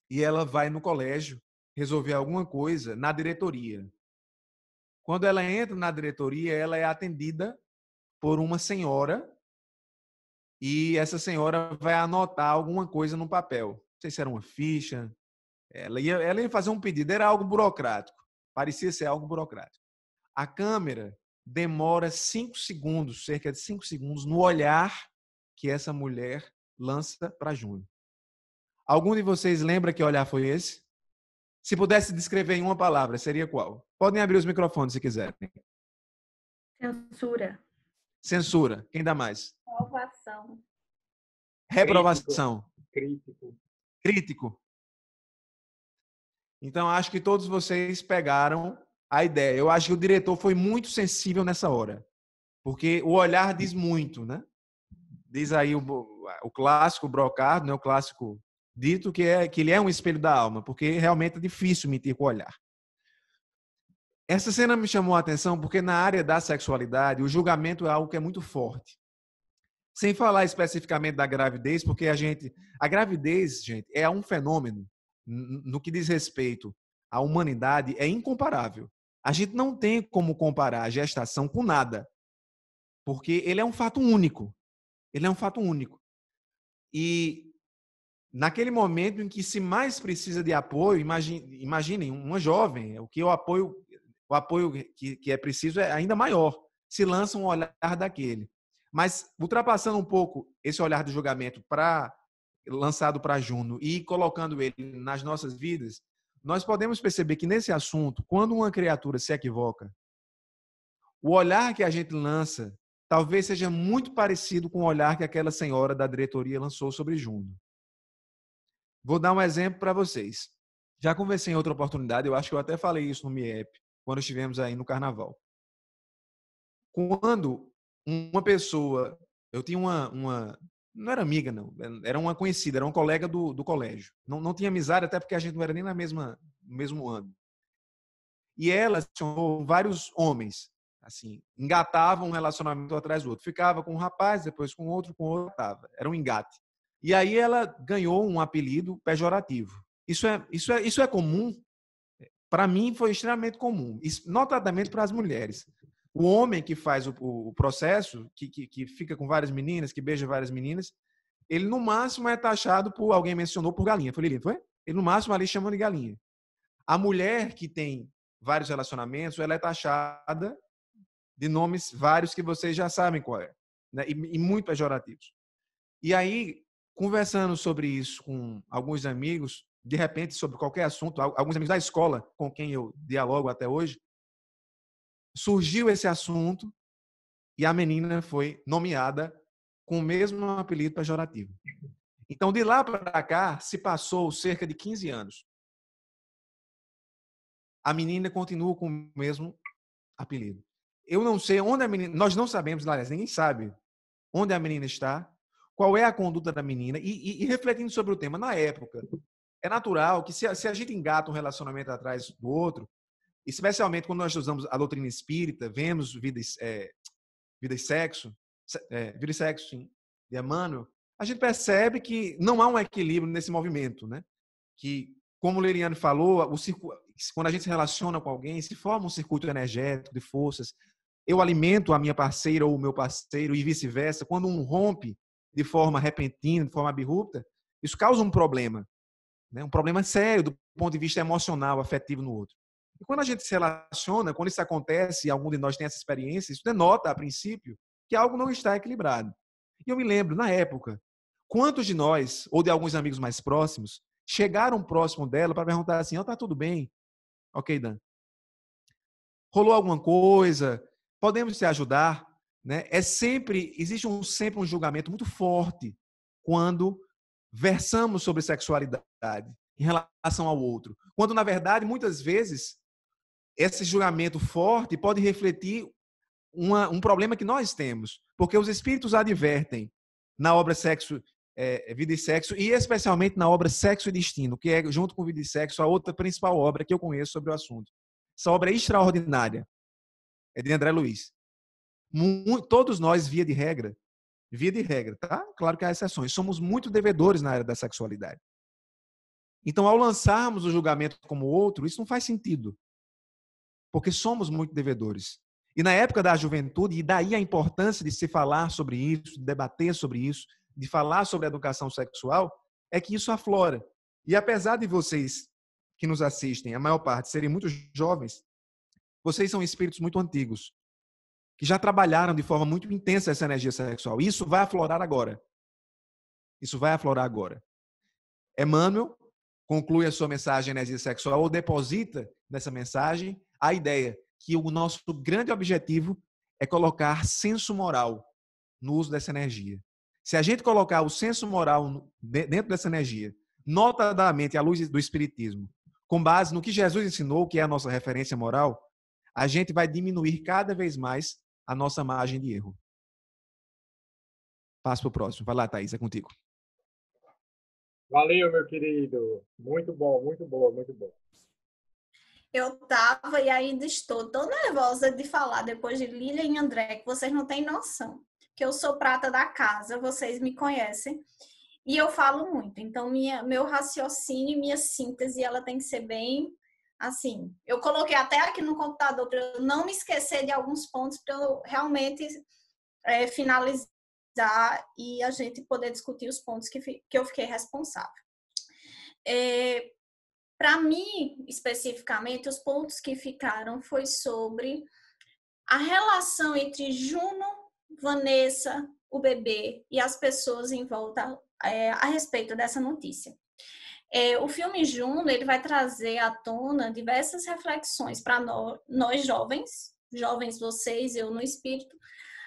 e ela vai no colégio resolver alguma coisa na diretoria. Quando ela entra na diretoria, ela é atendida por uma senhora, e essa senhora vai anotar alguma coisa no papel. Não sei se era uma ficha. Ela ia fazer um pedido, era algo burocrático. Parecia ser algo burocrático. A câmera demora 5 segundos, cerca de 5 segundos, no olhar que essa mulher lança para Juno. Algum de vocês lembra que olhar foi esse? Se pudesse descrever em uma palavra, seria qual? Podem abrir os microfones se quiserem. Censura. Censura. Quem dá mais? Reprovação. Reprovação. Crítico. Então, acho que todos vocês pegaram a ideia. Eu acho que o diretor foi muito sensível nessa hora. Porque o olhar diz muito, né? Diz aí o clássico Brocardo, né? O clássico dito que ele é um espelho da alma, porque realmente é difícil mentir com o olhar. Essa cena me chamou a atenção porque na área da sexualidade, o julgamento é algo que é muito forte. Sem falar especificamente da gravidez, porque a gravidez, gente, é um fenômeno, no que diz respeito à humanidade, é incomparável. A gente não tem como comparar a gestação com nada, porque ele é um fato único. Ele é um fato único. E naquele momento em que se mais precisa de apoio, imaginem uma jovem, o apoio que é preciso é ainda maior. Se lança um olhar daquele. Mas, ultrapassando um pouco esse olhar de julgamento lançado para Juno e colocando ele nas nossas vidas, nós podemos perceber que nesse assunto, quando uma criatura se equivoca, o olhar que a gente lança talvez seja muito parecido com o olhar que aquela senhora da diretoria lançou sobre Juno. Vou dar um exemplo para vocês. Já conversei em outra oportunidade, eu acho que eu até falei isso no MIEP, quando estivemos aí no Carnaval. Quando uma pessoa... Eu tinha uma não era amiga, não. Era uma conhecida, era uma colega do colégio. Não tinha amizade, até porque a gente não era nem no mesmo ano. E ela acionou vários homens, assim, engatavam um relacionamento atrás do outro. Ficava com um rapaz, depois com outro, tava. Era um engate. E aí ela ganhou um apelido pejorativo. Isso é comum? Para mim foi extremamente comum, notadamente para as mulheres. O homem que faz o processo, que fica com várias meninas, que beija várias meninas, ele no máximo é taxado por, alguém mencionou, por galinha. Foi, Lili, foi? Ele no máximo ali chama de galinha. A mulher que tem vários relacionamentos, ela é taxada de nomes vários que vocês já sabem qual é, né? E muito pejorativos. E aí, conversando sobre isso com alguns amigos, de repente, sobre qualquer assunto, alguns amigos da escola com quem eu dialogo até hoje, surgiu esse assunto e a menina foi nomeada com o mesmo apelido pejorativo. Então, de lá para cá, se passou cerca de 15 anos. A menina continua com o mesmo apelido. Eu não sei onde a menina... Nós não sabemos, aliás, ninguém sabe onde a menina está, qual é a conduta da menina. E refletindo sobre o tema, na época, é natural que se a gente engata um relacionamento atrás do outro, especialmente quando nós usamos a doutrina espírita, vemos vida e sexo, sim, de Emmanuel, a gente percebe que não há um equilíbrio nesse movimento, né? Que, como o Leriane falou, quando a gente se relaciona com alguém, se forma um circuito energético de forças. Eu alimento a minha parceira ou o meu parceiro e vice-versa. Quando um rompe de forma repentina, de forma abrupta, isso causa um problema, né? Um problema sério do ponto de vista emocional, afetivo no outro. E quando a gente se relaciona, quando isso acontece e algum de nós tem essa experiência, isso denota, a princípio, que algo não está equilibrado. E eu me lembro, na época, quantos de nós, ou de alguns amigos mais próximos, chegaram próximo dela para perguntar assim, tá tudo bem? Ok, Dan. Rolou alguma coisa? Podemos te ajudar? Né? Existe sempre um julgamento muito forte quando versamos sobre sexualidade em relação ao outro. Quando, na verdade, muitas vezes, esse julgamento forte pode refletir um problema que nós temos. Porque os espíritos advertem na obra Vida e Sexo, e especialmente na obra Sexo e Destino, que é, junto com Vida e Sexo, a outra principal obra que eu conheço sobre o assunto. Essa obra é extraordinária. É de André Luiz. Todos nós, via de regra, tá? Claro que há exceções. Somos muito devedores na área da sexualidade. Então, ao lançarmos o julgamento como outro, isso não faz sentido. Porque somos muito devedores. E na época da juventude, e daí a importância de se falar sobre isso, de debater sobre isso, de falar sobre a educação sexual, é que isso aflora. E apesar de vocês que nos assistem, a maior parte, serem muito jovens, vocês são espíritos muito antigos, que já trabalharam de forma muito intensa essa energia sexual. Isso vai aflorar agora. Isso vai aflorar agora. Emmanuel conclui a sua mensagem energia sexual ou deposita nessa mensagem a ideia que o nosso grande objetivo é colocar senso moral no uso dessa energia. Se a gente colocar o senso moral dentro dessa energia, notadamente à luz do Espiritismo, com base no que Jesus ensinou, que é a nossa referência moral, a gente vai diminuir cada vez mais a nossa margem de erro. Passo para o próximo. Vai lá, Thaís, é contigo. Valeu, meu querido. Muito bom, muito bom, muito bom. Eu estava e ainda estou tão nervosa de falar depois de Lília e André, que vocês não têm noção. Que eu sou prata da casa, vocês me conhecem. E eu falo muito. Então, meu raciocínio e minha síntese, ela tem que ser bem assim. Eu coloquei até aqui no computador para eu não me esquecer de alguns pontos, para eu realmente finalizar e a gente poder discutir os pontos que eu fiquei responsável. Para mim, especificamente, os pontos que ficaram foi sobre a relação entre Juno, Vanessa, o bebê e as pessoas em volta a respeito dessa notícia. O filme Juno, ele vai trazer à tona diversas reflexões para nós jovens vocês, eu no espírito,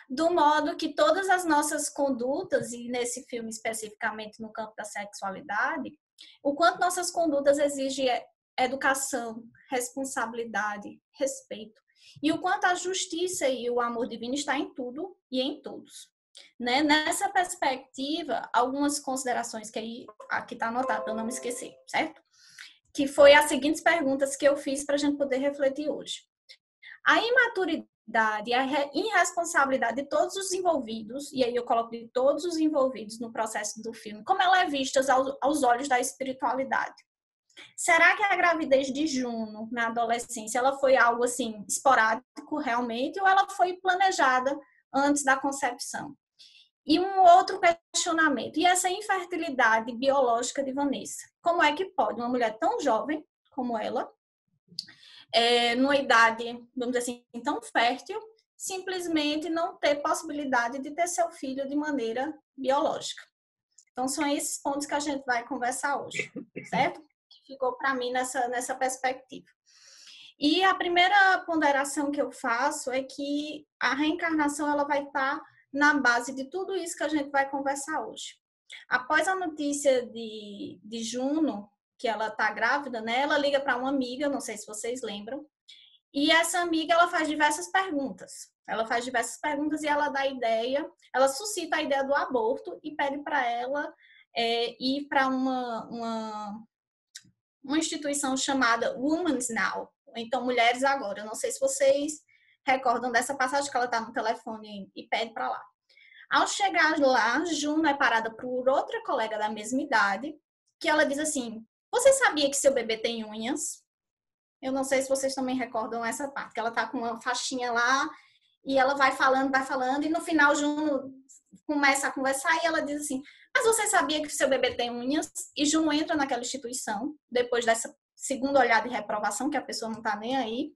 do modo que todas as nossas condutas, e nesse filme especificamente no campo da sexualidade, o quanto nossas condutas exigem educação, responsabilidade, respeito, e o quanto a justiça e o amor divino está em tudo e em todos. Né? Nessa perspectiva, algumas considerações que aí, aqui está anotado para eu não me esquecer, certo? Que foi as seguintes perguntas que eu fiz para a gente poder refletir hoje. A imaturidade e a irresponsabilidade de todos os envolvidos, e aí eu coloco de todos os envolvidos no processo do filme, como ela é vista aos olhos da espiritualidade. Será que a gravidez de Juno na adolescência ela foi algo assim esporádico realmente ou ela foi planejada antes da concepção? E um outro questionamento, e essa infertilidade biológica de Vanessa? Como é que pode uma mulher tão jovem como ela, numa idade, vamos dizer assim, tão fértil, simplesmente não ter possibilidade de ter seu filho de maneira biológica? Então, são esses pontos que a gente vai conversar hoje, certo? Que ficou para mim nessa perspectiva. E a primeira ponderação que eu faço é que a reencarnação ela vai estar na base de tudo isso que a gente vai conversar hoje. Após a notícia de Juno, que ela está grávida, né? Ela liga para uma amiga, não sei se vocês lembram, e essa amiga ela faz diversas perguntas. Ela faz diversas perguntas e ela dá a ideia, ela suscita a ideia do aborto e pede para ela ir para uma instituição chamada Women's Now, então Mulheres Agora. Eu não sei se vocês recordam dessa passagem que ela está no telefone e pede para lá. Ao chegar lá, Juno é parada por outra colega da mesma idade, que ela diz assim, você sabia que seu bebê tem unhas? Eu não sei se vocês também recordam essa parte, que ela está com uma faixinha lá, e ela vai falando, e no final Juno começa a conversar, e ela diz assim, mas você sabia que seu bebê tem unhas? E Juno entra naquela instituição, depois dessa segunda olhada de reprovação, que a pessoa não está nem aí,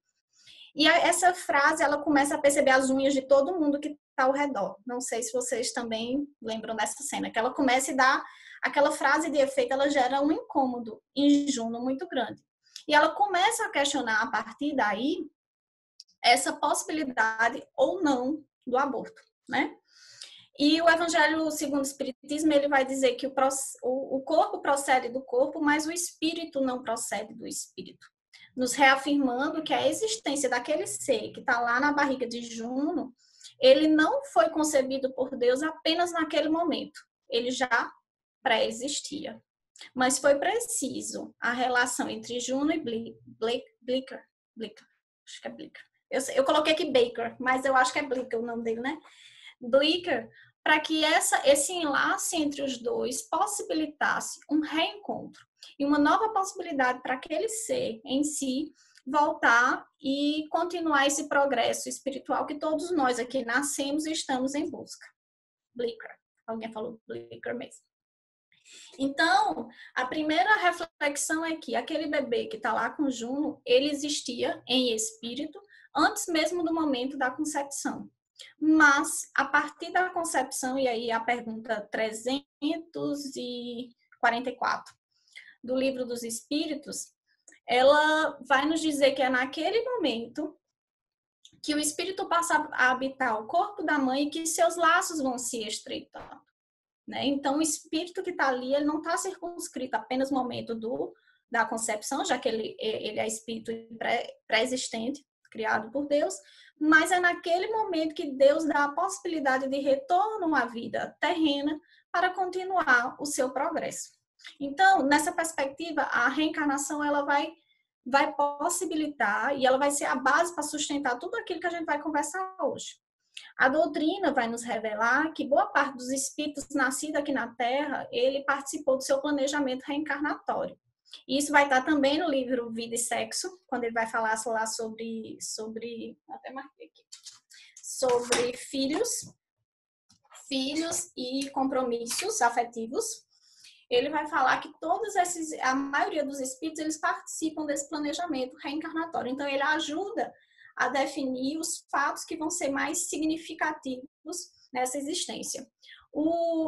e essa frase, ela começa a perceber as unhas de todo mundo que está ao redor. Não sei se vocês também lembram dessa cena, que ela começa a dar aquela frase de efeito, ela gera um incômodo em Juno muito grande. E ela começa a questionar a partir daí essa possibilidade ou não do aborto, né? E o Evangelho segundo o Espiritismo, ele vai dizer que o corpo procede do corpo, mas o espírito não procede do espírito. Nos reafirmando que a existência daquele ser que está lá na barriga de Juno, ele não foi concebido por Deus apenas naquele momento. Ele já pré-existia. Mas foi preciso a relação entre Juno e Blicker. Acho que é Blicker. Eu coloquei aqui Baker, mas eu acho que é Blicker o nome dele, né? Blicker, para que esse enlace entre os dois possibilitasse um reencontro e uma nova possibilidade para aquele ser em si voltar e continuar esse progresso espiritual que todos nós aqui nascemos e estamos em busca. Blicker. Alguém falou Blicker mesmo. Então, a primeira reflexão é que aquele bebê que está lá com Juno, ele existia em espírito antes mesmo do momento da concepção. Mas, a partir da concepção, e aí a pergunta 344 do Livro dos Espíritos, ela vai nos dizer que é naquele momento que o espírito passa a habitar o corpo da mãe e que seus laços vão se estreitando. Né? Então, o espírito que está ali, ele não está circunscrito apenas no momento da concepção, já que ele é espírito pré-existente, criado por Deus, mas é naquele momento que Deus dá a possibilidade de retorno à vida terrena para continuar o seu progresso. Então, nessa perspectiva, a reencarnação ela vai possibilitar e ela vai ser a base para sustentar tudo aquilo que a gente vai conversar hoje. A doutrina vai nos revelar que boa parte dos espíritos nascidos aqui na Terra, ele participou do seu planejamento reencarnatório. E isso vai estar também no livro Vida e Sexo, quando ele vai falar lá sobre até marquei aqui, sobre filhos e compromissos afetivos. Ele vai falar que a maioria dos espíritos, eles participam desse planejamento reencarnatório. Então, ele ajuda a definir os fatos que vão ser mais significativos nessa existência.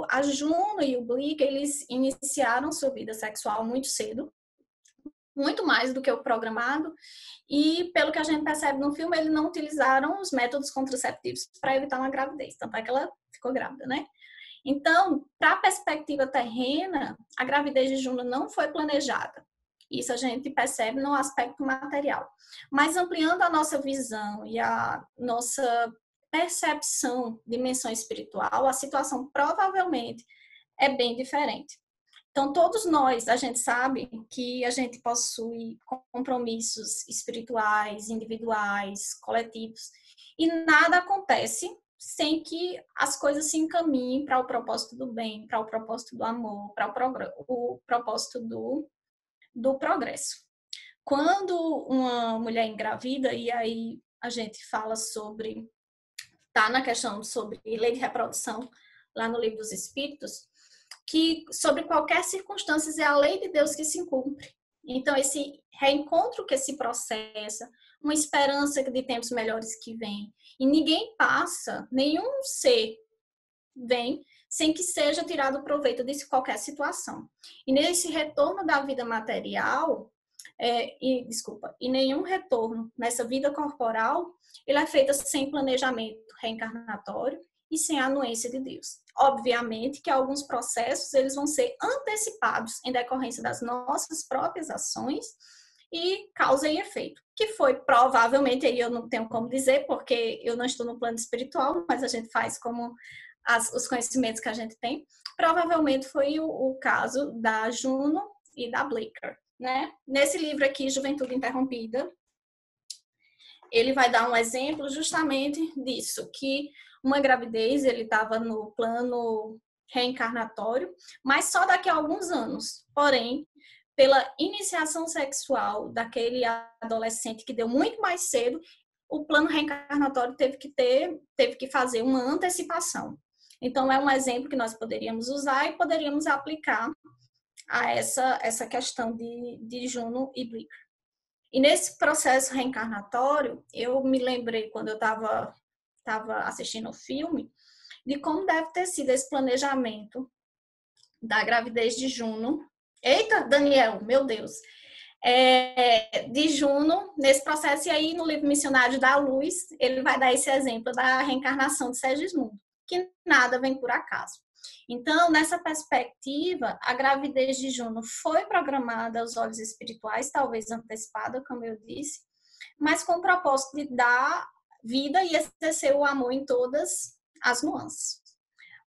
A Juno e o Blick, eles iniciaram sua vida sexual muito cedo, muito mais do que o programado, e pelo que a gente percebe no filme, eles não utilizaram os métodos contraceptivos para evitar uma gravidez, tanto é que ela ficou grávida, né? Então, para a perspectiva terrena, a gravidez de Juno não foi planejada. Isso a gente percebe no aspecto material. Mas ampliando a nossa visão e a nossa percepção, dimensão espiritual, a situação provavelmente é bem diferente. Então, todos nós, a gente sabe que a gente possui compromissos espirituais, individuais, coletivos, e nada acontece sem que as coisas se encaminhem para o propósito do bem, para o propósito do amor, para o propósito do progresso. Quando uma mulher engravida, e aí a gente fala sobre, tá na questão sobre lei de reprodução, lá no Livro dos Espíritos, que sobre qualquer circunstância é a lei de Deus que se cumpre. Então, esse reencontro que se processa, uma esperança de tempos melhores que vem, e ninguém passa, nenhum ser vem sem que seja tirado proveito de qualquer situação. E nesse retorno da vida material, e nenhum retorno nessa vida corporal, ele é feito sem planejamento reencarnatório e sem a anuência de Deus. Obviamente que alguns processos eles vão ser antecipados em decorrência das nossas próprias ações e causa e efeito, que foi provavelmente, aí eu não tenho como dizer, porque eu não estou no plano espiritual, mas a gente faz como os conhecimentos que a gente tem, provavelmente foi o caso da Juno e da Blicker, né? Nesse livro aqui, Juventude Interrompida, ele vai dar um exemplo justamente disso, que uma gravidez, ele estava no plano reencarnatório, mas só daqui a alguns anos. Porém, pela iniciação sexual daquele adolescente que deu muito mais cedo, o plano reencarnatório teve que fazer uma antecipação. Então, é um exemplo que nós poderíamos usar e poderíamos aplicar a essa questão de Juno e Blicker. E nesse processo reencarnatório, eu me lembrei, quando eu estava assistindo o filme, de como deve ter sido esse planejamento da gravidez de Juno. Eita, Daniel, meu Deus! De Juno, nesse processo, e aí no livro Missionário da Luz, ele vai dar esse exemplo da reencarnação de Segismundo, que nada vem por acaso. Então, nessa perspectiva, a gravidez de Juno foi programada aos olhos espirituais, talvez antecipada, como eu disse, mas com o propósito de dar vida e exercer o amor em todas as nuances.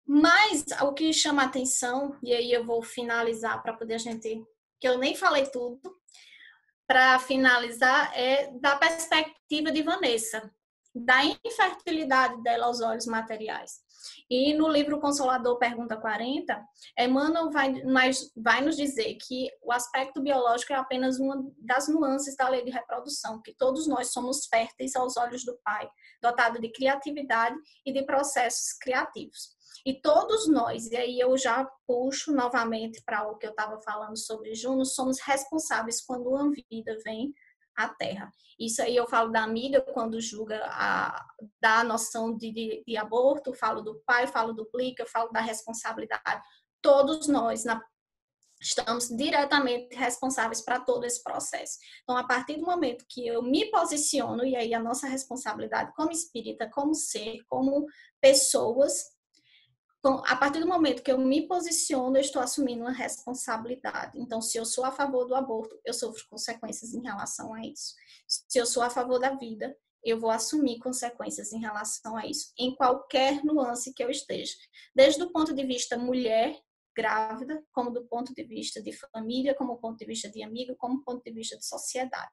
Mas o que chama a atenção, e aí eu vou finalizar para poder a gente, que eu nem falei tudo, para finalizar, é da perspectiva de Vanessa, da infertilidade dela aos olhos materiais. E no livro Consolador, Pergunta 40, Emmanuel vai nos dizer que o aspecto biológico é apenas uma das nuances da lei de reprodução, que todos nós somos férteis aos olhos do Pai, dotado de criatividade e de processos criativos. E todos nós, e aí eu já puxo novamente para o que eu estava falando sobre Juno, somos responsáveis quando uma vida vem à Terra. Isso aí eu falo da amiga quando julga da noção de aborto, falo do pai, falo do Blicker, falo da responsabilidade. Todos nós estamos diretamente responsáveis para todo esse processo. Então, a partir do momento que eu me posiciono, e aí a nossa responsabilidade como espírita, como ser, como pessoas, a partir do momento que eu me posiciono, eu estou assumindo uma responsabilidade. Então, se eu sou a favor do aborto, eu sofro consequências em relação a isso. Se eu sou a favor da vida, eu vou assumir consequências em relação a isso, em qualquer nuance que eu esteja. Desde o ponto de vista mulher grávida, como do ponto de vista de família, como do ponto de vista de amigo, como do ponto de vista de sociedade.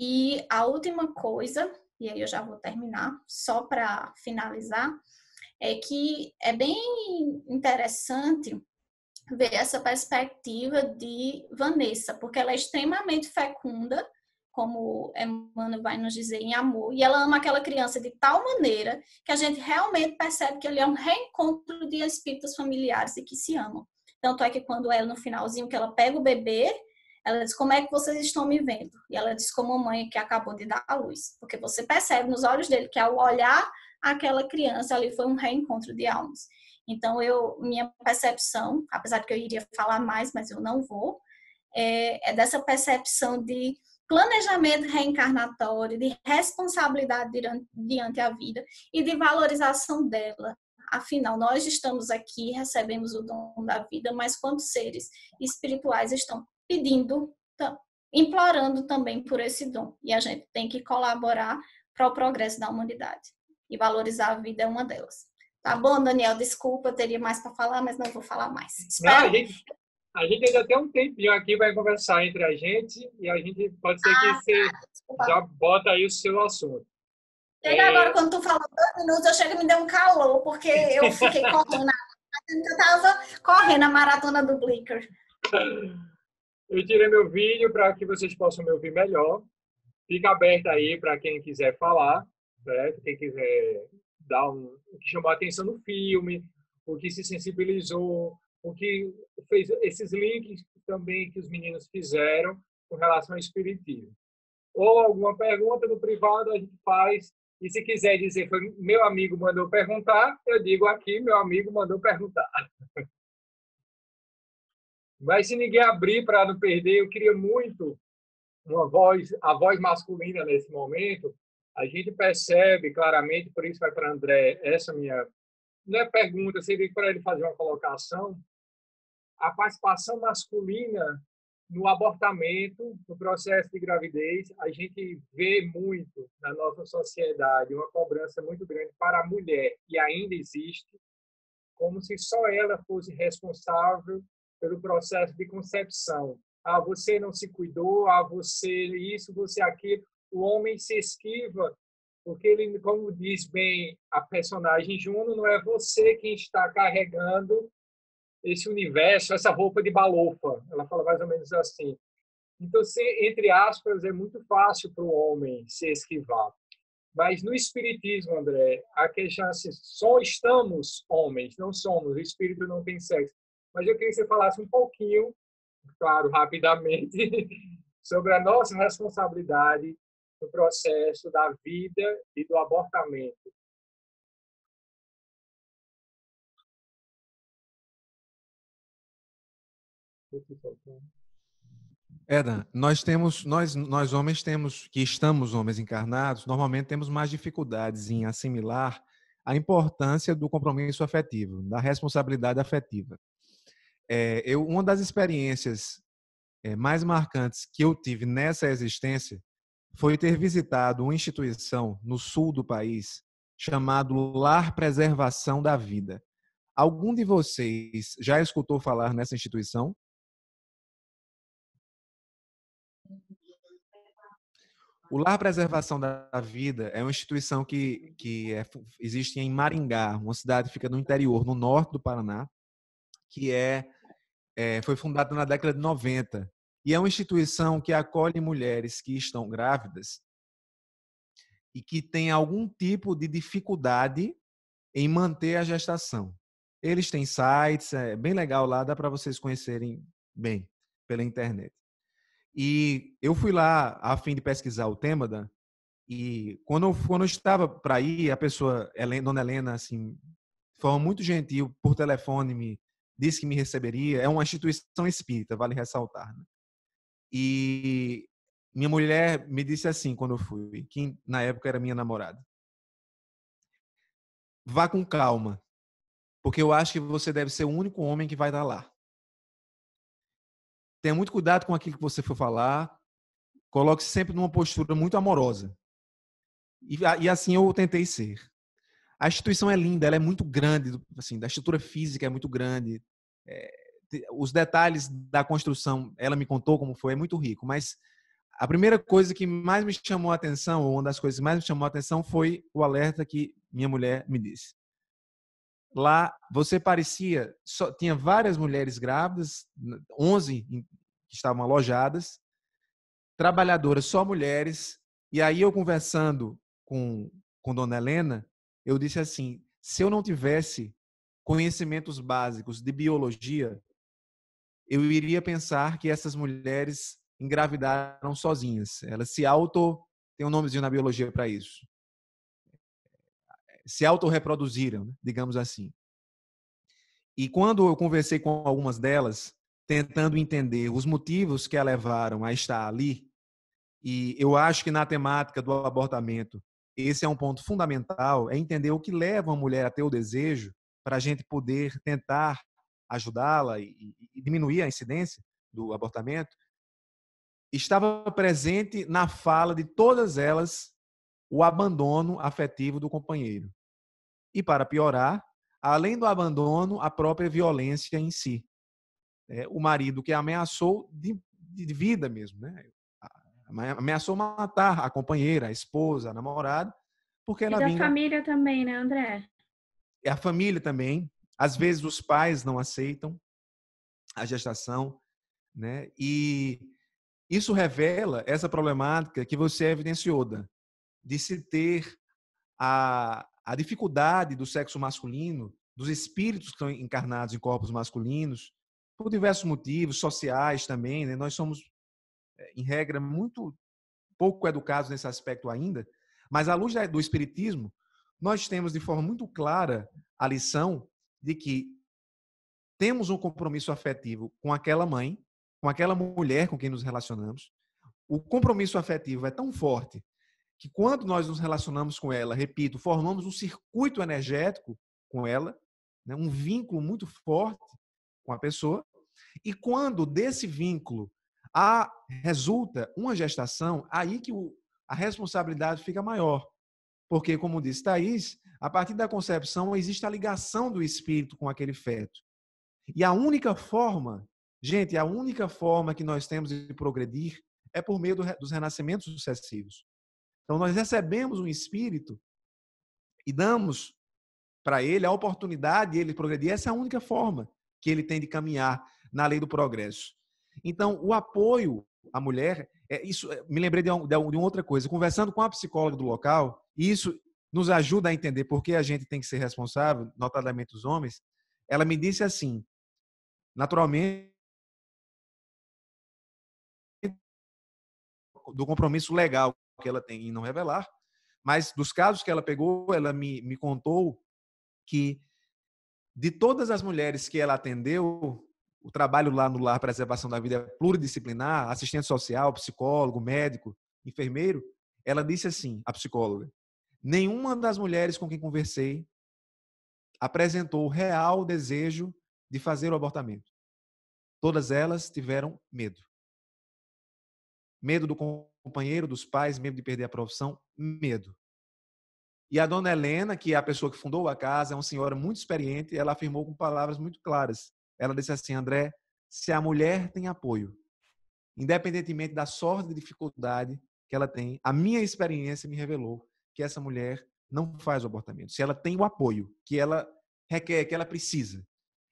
E a última coisa, e aí eu já vou terminar, só para finalizar, é que é bem interessante ver essa perspectiva de Vanessa, porque ela é extremamente fecunda, como Emmanuel vai nos dizer, em amor, e ela ama aquela criança de tal maneira que a gente realmente percebe que ele é um reencontro de espíritos familiares e que se amam. Tanto é que quando ela, no finalzinho, que ela pega o bebê, ela diz, como é que vocês estão me vendo? E ela diz, como a mãe que acabou de dar a luz. Porque você percebe nos olhos dele que ao olhar aquela criança ali foi um reencontro de almas. Então, minha percepção, apesar de que eu iria falar mais, mas eu não vou, é dessa percepção de planejamento reencarnatório, de responsabilidade diante a vida e de valorização dela. Afinal, nós estamos aqui, recebemos o dom da vida, mas quantos seres espirituais estão pedindo, implorando também por esse dom? E a gente tem que colaborar para o progresso da humanidade. E valorizar a vida é uma delas. Tá bom, Daniel? Desculpa, eu teria mais para falar, mas não vou falar mais. Espero... A gente ainda tem um tempinho aqui, vai conversar entre a gente e a gente pode ser que você já bota aí o seu assunto. Chega agora, quando tu falou 2 minutos, eu chego e me deu um calor, porque eu fiquei correndo. Eu estava correndo a maratona do Blicker. Eu tirei meu vídeo para que vocês possam me ouvir melhor. Fica aberto aí para quem quiser falar, certo? Quem quiser dar o que chamou a atenção no filme, o que se sensibilizou, o que fez esses links também que os meninos fizeram com relação ao espiritismo. Ou alguma pergunta no privado a gente faz. E se quiser dizer, foi meu amigo mandou perguntar, eu digo aqui, meu amigo mandou perguntar. Mas se ninguém abrir para não perder, eu queria muito a voz masculina nesse momento. A gente percebe claramente, por isso vai para André, essa minha, não é pergunta, seria para ele fazer uma colocação, a participação masculina no abortamento, no processo de gravidez. A gente vê muito na nossa sociedade uma cobrança muito grande para a mulher, e ainda existe, como se só ela fosse responsável pelo processo de concepção. Ah, você não se cuidou, ah, você isso, você aquilo. O homem se esquiva, porque ele, como diz bem a personagem Juno, não é você quem está carregando esse universo, essa roupa de balofa. Ela fala mais ou menos assim. Então, entre aspas, é muito fácil para o homem se esquivar. Mas no espiritismo, André, a questão é assim, só estamos homens, não somos, o espírito não tem sexo. Mas eu queria que você falasse um pouquinho, claro, rapidamente, sobre a nossa responsabilidade no processo da vida e do abortamento. Eda, nós homens que estamos homens encarnados, normalmente temos mais dificuldades em assimilar a importância do compromisso afetivo, da responsabilidade afetiva. Uma das experiências mais marcantes que eu tive nessa existência foi ter visitado uma instituição no sul do país chamado Lar Preservação da Vida. Algum de vocês já escutou falar nessa instituição? O Lar Preservação da Vida é uma instituição que existe em Maringá, uma cidade que fica no interior, no norte do Paraná, que foi fundada na década de 90. E é uma instituição que acolhe mulheres que estão grávidas e que têm algum tipo de dificuldade em manter a gestação. Eles têm sites, é bem legal lá, dá para vocês conhecerem bem pela internet. E eu fui lá a fim de pesquisar o tema, e quando eu estava para ir, a pessoa, Dona Helena, assim, de forma muito gentil, por telefone, me disse que me receberia. É uma instituição espírita, vale ressaltar, né? E minha mulher me disse assim, quando eu fui, que na época era minha namorada: vá com calma, porque eu acho que você deve ser o único homem que vai estar lá. Tenha muito cuidado com aquilo que você for falar. Coloque-se sempre numa postura muito amorosa. E assim eu tentei ser. A instituição é linda, ela é muito grande, assim, da estrutura física é muito grande. Os detalhes da construção, ela me contou como foi, é muito rico. Mas a primeira coisa que mais me chamou a atenção, ou uma das coisas que mais me chamou a atenção, foi o alerta que minha mulher me disse. Lá, você parecia... tinha várias mulheres grávidas, 11 que estavam alojadas, trabalhadoras, só mulheres. E aí eu conversando com Dona Helena, eu disse assim: se eu não tivesse conhecimentos básicos de biologia, eu iria pensar que essas mulheres engravidaram sozinhas. Elas tem um nomezinho na biologia para isso. se autorreproduziram, né? Digamos assim. E quando eu conversei com algumas delas, tentando entender os motivos que a levaram a estar ali, e eu acho que na temática do abortamento, esse é um ponto fundamental, é entender o que leva uma mulher a ter o desejo para a gente poder tentar ajudá-la e diminuir a incidência do abortamento. Estava presente na fala de todas elas o abandono afetivo do companheiro. E, para piorar, além do abandono, a própria violência em si. O marido que ameaçou de vida mesmo, né? Ameaçou matar a companheira, a esposa, a namorada, porque E ela da vinha... família também, né, André? A família também. Às vezes os pais não aceitam a gestação, né? E isso revela essa problemática que você evidenciou, Dan, de se ter a dificuldade do sexo masculino, dos espíritos que estão encarnados em corpos masculinos, por diversos motivos, sociais também, né? Nós somos, em regra, muito pouco educados nesse aspecto ainda, mas à luz do espiritismo, nós temos de forma muito clara a lição de que temos um compromisso afetivo com aquela mãe, com aquela mulher com quem nos relacionamos. O compromisso afetivo é tão forte que quando nós nos relacionamos com ela, repito, formamos um circuito energético com ela, né, um vínculo muito forte com a pessoa, e quando desse vínculo resulta uma gestação, aí que a responsabilidade fica maior. Porque, como disse Thaís, a partir da concepção existe a ligação do espírito com aquele feto. E a única forma, gente, a única forma que nós temos de progredir é por meio dos renascimentos sucessivos. Então, nós recebemos um espírito e damos para ele a oportunidade de ele progredir. Essa é a única forma que ele tem de caminhar na lei do progresso. Então, o apoio à mulher, me lembrei de uma outra coisa. Conversando com a psicóloga do local, e isso nos ajuda a entender por que a gente tem que ser responsável, notadamente os homens, ela me disse assim, naturalmente, do compromisso legal que ela tem em não revelar, mas dos casos que ela pegou, ela me contou que de todas as mulheres que ela atendeu, o trabalho lá no Lar Preservação da Vida é pluridisciplinar, assistente social, psicólogo, médico, enfermeiro, ela disse assim, a psicóloga, nenhuma das mulheres com quem conversei apresentou o real desejo de fazer o abortamento. Todas elas tiveram medo. Medo do companheiro, dos pais, medo de perder a profissão, medo. E a dona Helena, que é a pessoa que fundou a casa, é uma senhora muito experiente, ela afirmou com palavras muito claras. Ela disse assim, André, se a mulher tem apoio, independentemente da sorte e dificuldade que ela tem, a minha experiência me revelou que essa mulher não faz o abortamento. Se ela tem o apoio que ela requer, que ela precisa.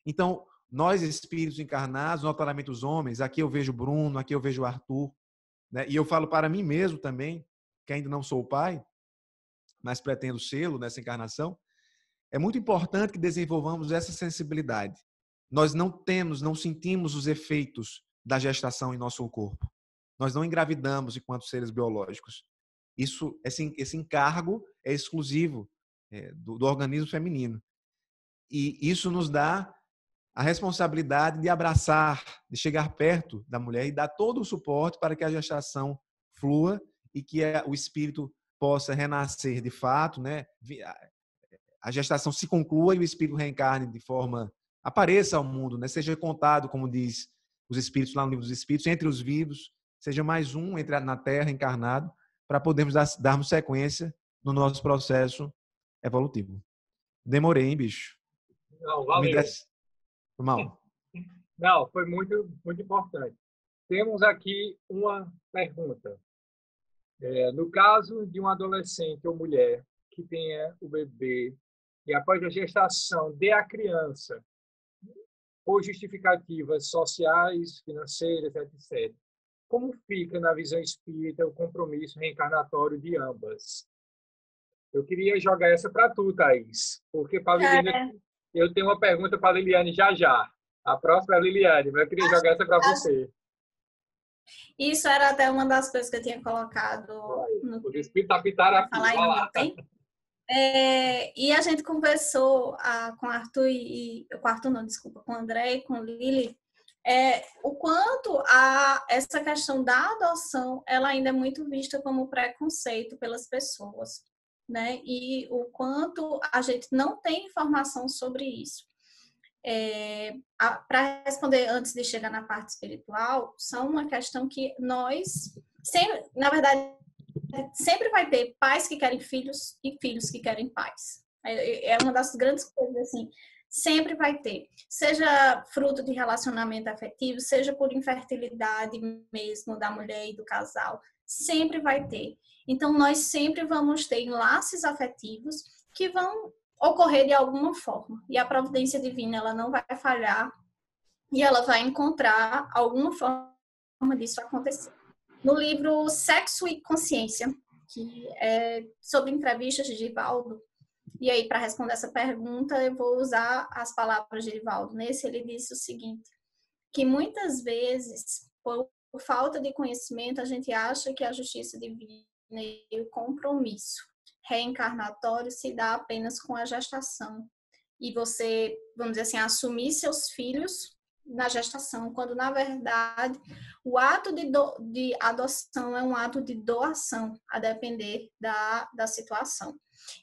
Então, nós espíritos encarnados, notadamente os homens, aqui eu vejo Bruno, aqui eu vejo Arthur, né? E eu falo para mim mesmo também, que ainda não sou pai, mas pretendo sê-lo nessa encarnação, é muito importante que desenvolvamos essa sensibilidade. Nós não sentimos os efeitos da gestação em nosso corpo. Nós não engravidamos enquanto seres biológicos. Esse encargo é exclusivo do organismo feminino. E isso nos dá a responsabilidade de abraçar, de chegar perto da mulher e dar todo o suporte para que a gestação flua e que o espírito possa renascer de fato, né? A gestação se conclua e o espírito reencarne de forma, apareça ao mundo, né? Seja contado, como diz os espíritos lá no livro dos espíritos, entre os vivos, seja mais um na Terra encarnado, para podermos darmos sequência no nosso processo evolutivo. Demorei, hein, bicho? Não, valeu. Mal. Não, foi muito, muito importante. Temos aqui uma pergunta. No caso de um adolescente ou mulher que tenha o bebê e após a gestação dê a criança por justificativas sociais, financeiras, etc., como fica na visão espírita o compromisso reencarnatório de ambas? Eu queria jogar essa para tu, Thaís, porque para Liliane, eu tenho uma pergunta para a Liliane já. A próxima é a Liliane, mas eu queria jogar essa para você. Isso era até uma das coisas que eu tinha colocado O espírito apitaram aqui. Falar em ontem. E a gente conversou com o Arthur com o Arthur não, desculpa, com o André e com o Lili, o quanto essa questão da adoção, ela ainda é muito vista como preconceito pelas pessoas, né? E o quanto a gente não tem informação sobre isso. Para responder antes de chegar na parte espiritual, são uma questão que nós, sempre, na verdade, sempre vai ter pais que querem filhos e filhos que querem pais. É uma das grandes coisas, assim, sempre vai ter. Seja fruto de relacionamento afetivo, seja por infertilidade mesmo da mulher e do casal, sempre vai ter. Então, nós sempre vamos ter enlaces afetivos que vão ocorrer de alguma forma. E a providência divina, ela não vai falhar e ela vai encontrar alguma forma disso acontecer. No livro Sexo e Consciência, que é sobre entrevistas de Divaldo, e aí para responder essa pergunta eu vou usar as palavras de Divaldo. Nesse ele disse o seguinte, que muitas vezes, por falta de conhecimento, a gente acha que a justiça divina e o compromisso reencarnatório se dá apenas com a gestação. E você, vamos dizer assim, assumir seus filhos na gestação, quando na verdade o ato de adoção é um ato de doação, a depender da situação.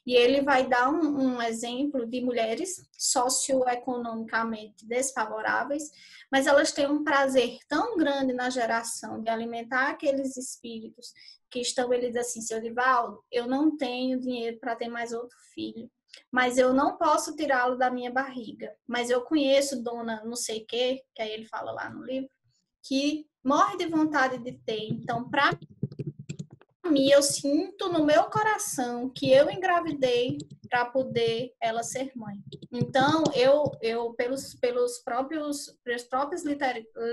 E ele vai dar um exemplo de mulheres socioeconomicamente desfavoráveis, mas elas têm um prazer tão grande na geração de alimentar aqueles espíritos que estão, eles assim, seu Divaldo, eu não tenho dinheiro para ter mais outro filho, mas eu não posso tirá-lo da minha barriga. Mas eu conheço dona não sei o que aí ele fala lá no livro, que morre de vontade de ter. Então, para mim, eu sinto no meu coração que eu engravidei para poder ela ser mãe. Então, eu pelas próprias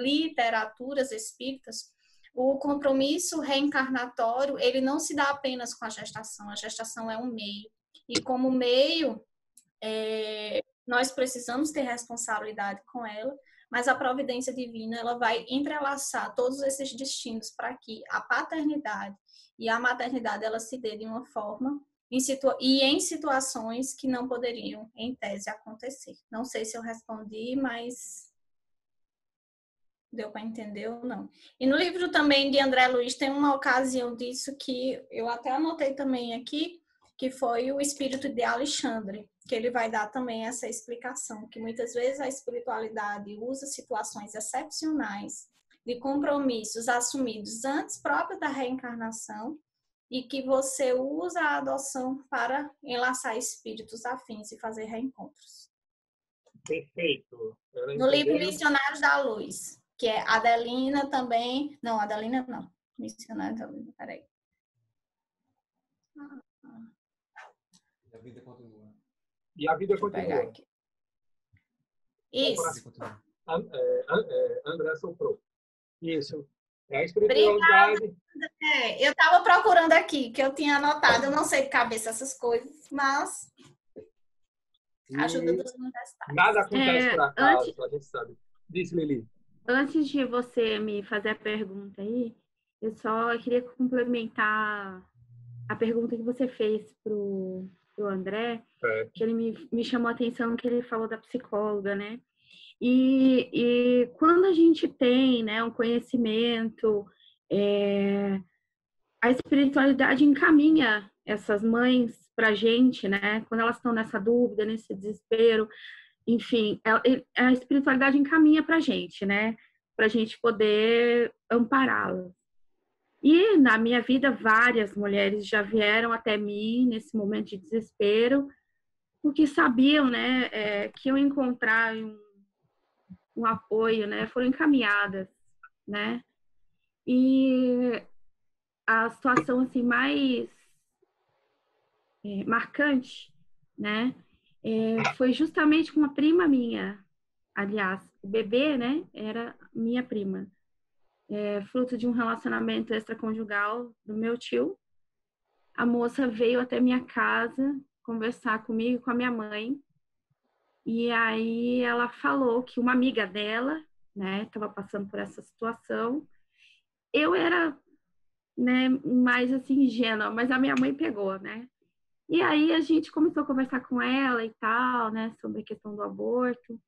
literaturas espíritas, o compromisso reencarnatório, ele não se dá apenas com a gestação é um meio. E como meio, nós precisamos ter responsabilidade com ela, mas a providência divina, ela vai entrelaçar todos esses destinos para que a paternidade e a maternidade, ela se dê de uma forma em situações que não poderiam, em tese, acontecer. Não sei se eu respondi, mas deu para entender ou não. E no livro também de André Luiz tem uma ocasião disso que eu até anotei também aqui, que foi o espírito de Alexandre, que ele vai dar também essa explicação, que muitas vezes a espiritualidade usa situações excepcionais de compromissos assumidos antes próprio da reencarnação e que você usa a adoção para enlaçar espíritos afins e fazer reencontros. Perfeito. No livro Missionários da Luz, que é Adelina também... Não, Adelina não. Missionários da Luz, peraí. E a vida continua. E a vida continua. Isso. André soprou. Isso. É a espiritualidade. Obrigada. Eu estava procurando aqui, que eu tinha anotado. Eu não sei de cabeça essas coisas, mas ajuda dos universitários. Nada acontece por acaso, a gente sabe. Diz, Lili. Antes de você me fazer a pergunta aí, eu só queria complementar a pergunta que você fez pro André, que ele me chamou a atenção que ele falou da psicóloga, né? E quando a gente tem, né, um conhecimento, a espiritualidade encaminha essas mães para a gente, né? Quando elas estão nessa dúvida, nesse desespero, enfim, a espiritualidade encaminha para a gente, né? Para a gente poder ampará-las. E na minha vida, várias mulheres já vieram até mim nesse momento de desespero, porque sabiam, né, que eu encontrar um apoio, né, foram encaminhadas, né? E a situação assim mais marcante, né, foi justamente com uma prima minha. Aliás, o bebê, né, era minha prima. Fruto de um relacionamento extraconjugal do meu tio. A moça veio até minha casa conversar comigo e com a minha mãe. E aí ela falou que uma amiga dela, né, estava passando por essa situação. Eu era, né, mais assim ingênua, mas a minha mãe pegou, né? E aí a gente começou a conversar com ela e tal, né, sobre a questão do aborto,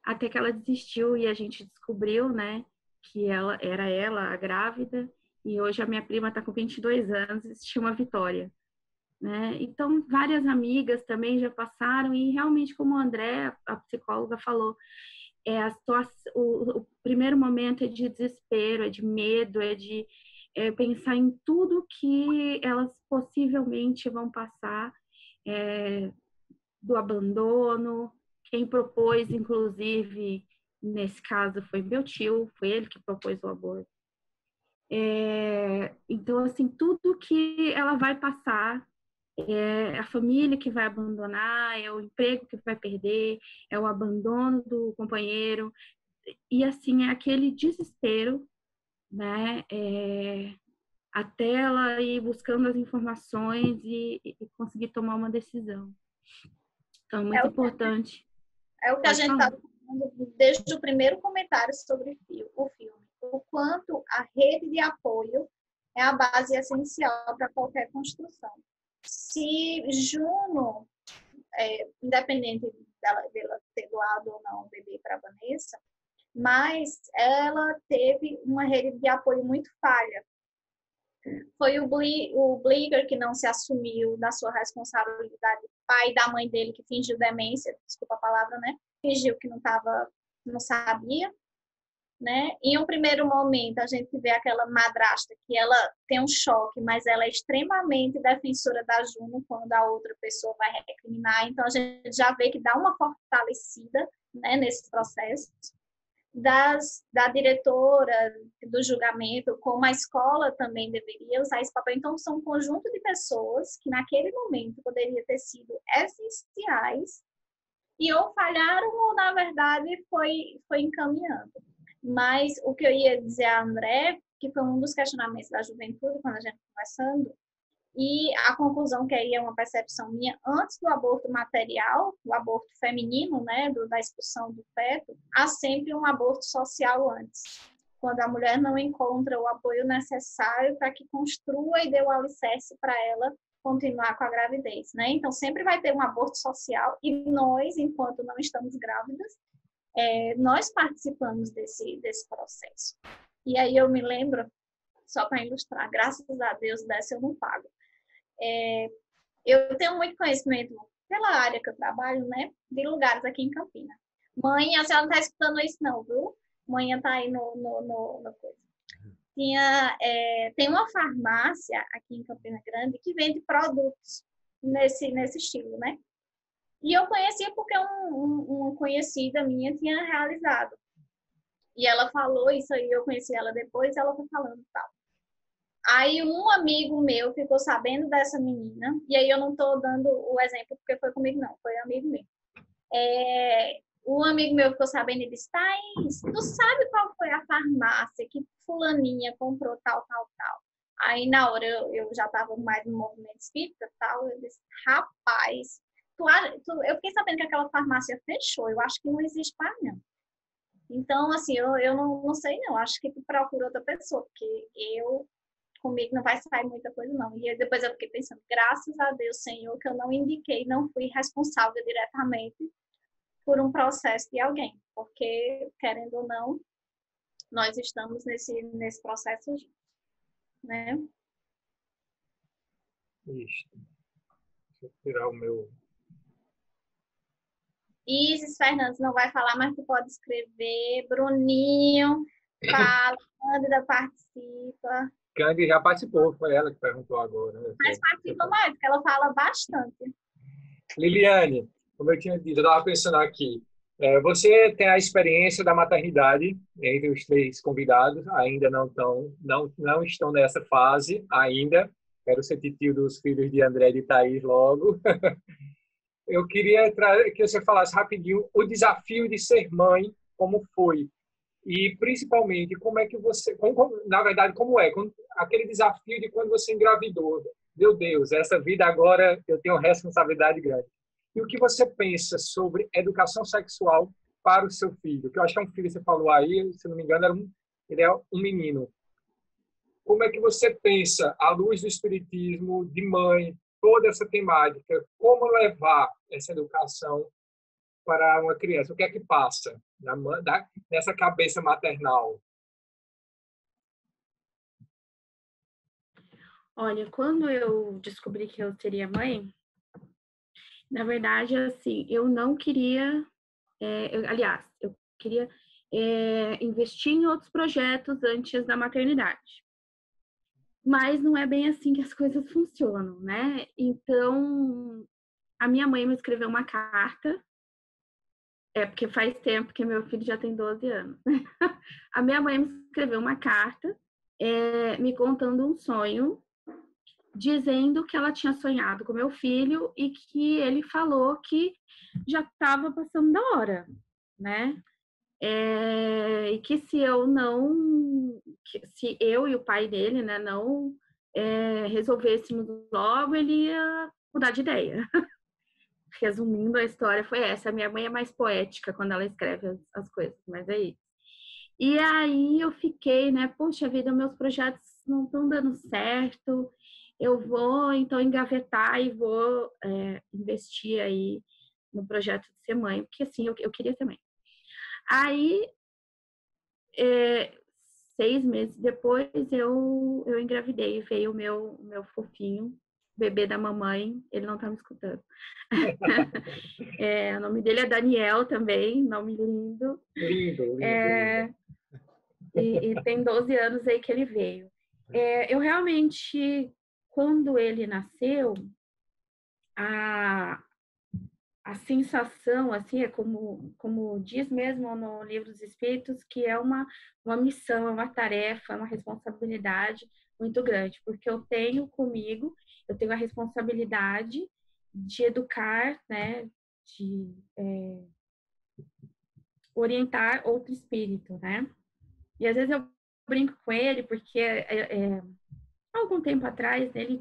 até que ela desistiu e a gente descobriu, né, que ela a grávida, e hoje a minha prima está com 22 anos e se chama Vitória, né? Então, várias amigas também já passaram e realmente, como a André, a psicóloga, falou, a situação, o primeiro momento é de desespero, é de medo, é de pensar em tudo que elas possivelmente vão passar, do abandono. Quem propôs, inclusive, nesse caso, foi meu tio, foi ele que propôs o aborto. Então, assim, tudo que ela vai passar, é a família que vai abandonar, é o emprego que vai perder, é o abandono do companheiro, e assim, é aquele desespero, né? Até ela ir buscando as informações e conseguir tomar uma decisão. Então, é muito importante. É o que a gente está falando desde o primeiro comentário sobre o filme. O quanto a rede de apoio é a base essencial para qualquer construção. Se Juno, independente dela ter doado ou não o bebê para Vanessa, mas ela teve uma rede de apoio muito falha. Foi o Blieger que não se assumiu da sua responsabilidade, pai da mãe dele que fingiu demência, desculpa a palavra, né? Fingiu que não sabia, né? Em um primeiro momento a gente vê aquela madrasta que ela tem um choque, mas ela é extremamente defensora da Juno quando a outra pessoa vai recriminar, então a gente já vê que dá uma fortalecida, né, nesse processo. Da diretora do julgamento, como a escola também deveria usar esse papel. Então, são um conjunto de pessoas que naquele momento poderiam ter sido essenciais e ou falharam ou, na verdade, foi encaminhando. Mas o que eu ia dizer a André, que foi um dos questionamentos da juventude, quando a gente conversando, e a conclusão que aí é uma percepção minha, antes do aborto material, o aborto feminino, né, da expulsão do feto, há sempre um aborto social antes, quando a mulher não encontra o apoio necessário para que construa e dê o alicerce para ela continuar com a gravidez, né? Então, sempre vai ter um aborto social e nós, enquanto não estamos grávidas, nós participamos desse processo. E aí eu me lembro, só para ilustrar, graças a Deus, dessa eu não pago. Eu tenho muito conhecimento pela área que eu trabalho, né, de lugares aqui em Campinas. Mãe, a senhora não está escutando isso não, viu? Mãe está aí no coisa. Tem uma farmácia aqui em Campina Grande que vende produtos nesse estilo, né? E eu conhecia porque uma conhecida minha tinha realizado. E ela falou isso aí, eu conheci ela depois, ela foi falando tal. Aí um amigo meu ficou sabendo dessa menina, e aí eu não estou dando o exemplo porque foi comigo não, foi um amigo meu. Um amigo meu ficou sabendo e disse, Thaís, tu sabe qual foi a farmácia que fulaninha comprou tal. Aí na hora eu já estava mais no movimento espírita tal, eu disse, rapaz, eu fiquei sabendo que aquela farmácia fechou, eu acho que não existe mais não. Então, assim, eu não sei não, acho que tu procura outra pessoa, porque comigo não vai sair muita coisa, não. E depois eu fiquei pensando, graças a Deus, Senhor, que eu não indiquei, não fui responsável diretamente por um processo de alguém. Porque, querendo ou não, nós estamos nesse processo, né? Isso. Deixa eu tirar o meu... Isis Fernandes não vai falar, mas tu pode escrever. Bruninho, fala. Cândida participa. Cândida já participou, foi ela que perguntou agora. Né? Mas participa mais, porque ela fala bastante. Liliane, como eu tinha dito, eu estava pensando aqui, você tem a experiência da maternidade entre os 3 convidados, ainda não estão nessa fase ainda, quero ser tio dos filhos de André e de Thaís logo. Eu queria que você falasse rapidinho o desafio de ser mãe, como foi, e principalmente como é que você, na verdade, como é, aquele desafio de quando você engravidou. Meu Deus, essa vida agora eu tenho responsabilidade grande. E o que você pensa sobre educação sexual para o seu filho? Que eu acho que é um filho, você falou aí, se não me engano, ele é um menino. Como é que você pensa, à luz do espiritismo, de mãe, toda essa temática, como levar essa educação para uma criança? O que é que passa nessa cabeça maternal? Olha, quando eu descobri que eu seria mãe, na verdade, assim, eu não queria, aliás, eu queria investir em outros projetos antes da maternidade. Mas não é bem assim que as coisas funcionam, né? Então, a minha mãe me escreveu uma carta, porque faz tempo que meu filho já tem 12 anos. A minha mãe me escreveu uma carta, me contando um sonho, dizendo que ela tinha sonhado com meu filho e que ele falou que já estava passando da hora, né? E que se eu e o pai dele, né, não resolvêssemos logo, ele ia mudar de ideia. Resumindo, a história foi essa. A minha mãe é mais poética quando ela escreve as coisas, mas é isso. E aí eu fiquei, né, poxa vida, meus projetos não estão dando certo, eu vou então engavetar e vou investir aí no projeto de ser mãe, porque assim, eu queria ser mãe. Aí, 6 meses depois, eu engravidei, veio o meu fofinho, bebê da mamãe, ele não tá me escutando. O nome dele é Daniel também, nome lindo. Lindo, lindo. E tem 12 anos aí que ele veio. Eu realmente, quando ele nasceu, a sensação, assim, é como diz mesmo no Livro dos Espíritos, que é uma missão, é uma tarefa, é uma responsabilidade muito grande, porque eu tenho a responsabilidade de educar, né, de orientar outro espírito, né? E às vezes eu brinco com ele, porque há algum tempo atrás ele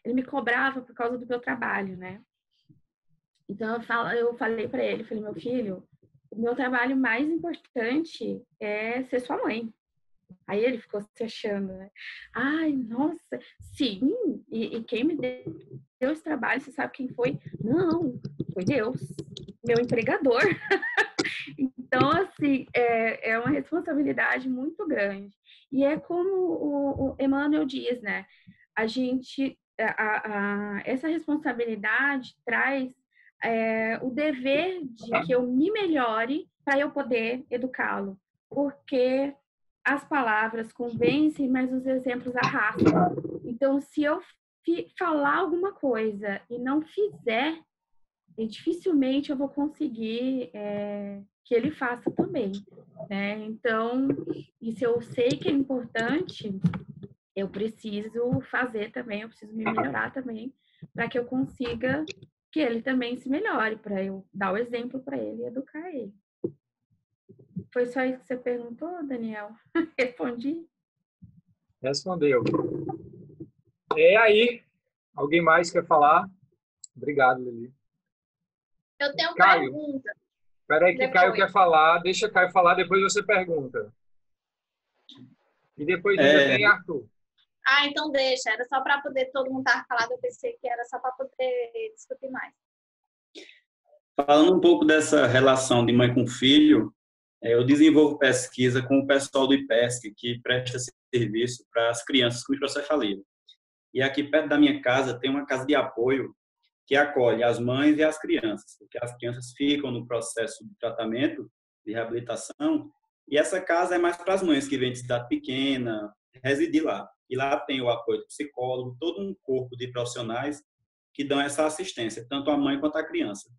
me cobrava por causa do meu trabalho, né? Então eu falei para ele, falei, meu filho, o meu trabalho mais importante é ser sua mãe. Aí ele ficou se achando, né? Ai, nossa, sim, e quem me deu esse trabalho, você sabe quem foi? Não, foi Deus, meu empregador. Então, assim, é uma responsabilidade muito grande. E é como o Emmanuel diz, né? A gente, essa responsabilidade traz o dever de que eu me melhore para eu poder educá-lo. Porque as palavras convencem, mas os exemplos arrastam. Então, se eu falar alguma coisa e não fizer, dificilmente eu vou conseguir que ele faça também, né? Então, e se eu sei que é importante, eu preciso fazer também, eu preciso me melhorar também, para que eu consiga que ele também se melhore, para eu dar o exemplo para ele e educar ele. Foi só isso que você perguntou, Daniel? Respondi? Respondeu. Aí, alguém mais quer falar? Obrigado, Lili. Eu tenho Caio. pergunta. Espera aí que Caio quer falar. Deixa Caio falar, depois você pergunta. E depois ainda tem Arthur. Então deixa. Era só para poder todo mundo estar falado. Eu pensei que era só para poder discutir mais. Falando um pouco dessa relação de mãe com filho, eu desenvolvo pesquisa com o pessoal do IPESC, que presta serviço para as crianças com microcefalia. E aqui perto da minha casa tem uma casa de apoio que acolhe as mães e as crianças, porque as crianças ficam no processo de tratamento, de reabilitação, e essa casa é mais para as mães que vêm de cidade pequena, residir lá. E lá tem o apoio do psicólogo, todo um corpo de profissionais que dão essa assistência, tanto à mãe quanto à criança.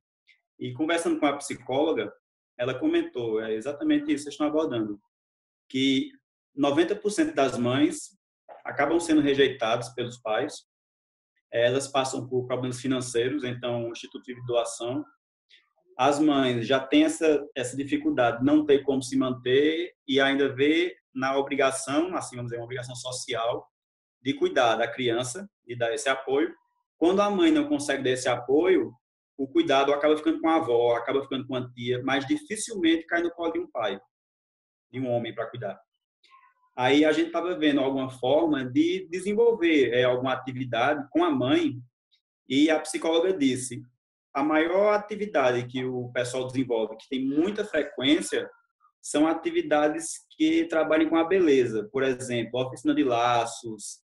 E conversando com a psicóloga, ela comentou, é exatamente isso que vocês estão abordando, que 90% das mães acabam sendo rejeitadas pelos pais, elas passam por problemas financeiros, então o Instituto vive doação. As mães já têm essa dificuldade de não ter como se manter e ainda vê na obrigação, assim vamos dizer, uma obrigação social, de cuidar da criança, de dar esse apoio. Quando a mãe não consegue dar esse apoio, o cuidado acaba ficando com a avó, acaba ficando com a tia, mas dificilmente cai no colo de um pai, de um homem para cuidar. Aí a gente estava vendo alguma forma de desenvolver alguma atividade com a mãe E a psicóloga disse, a maior atividade que o pessoal desenvolve, que tem muita frequência, são atividades que trabalham com a beleza. Por exemplo, oficina de laços,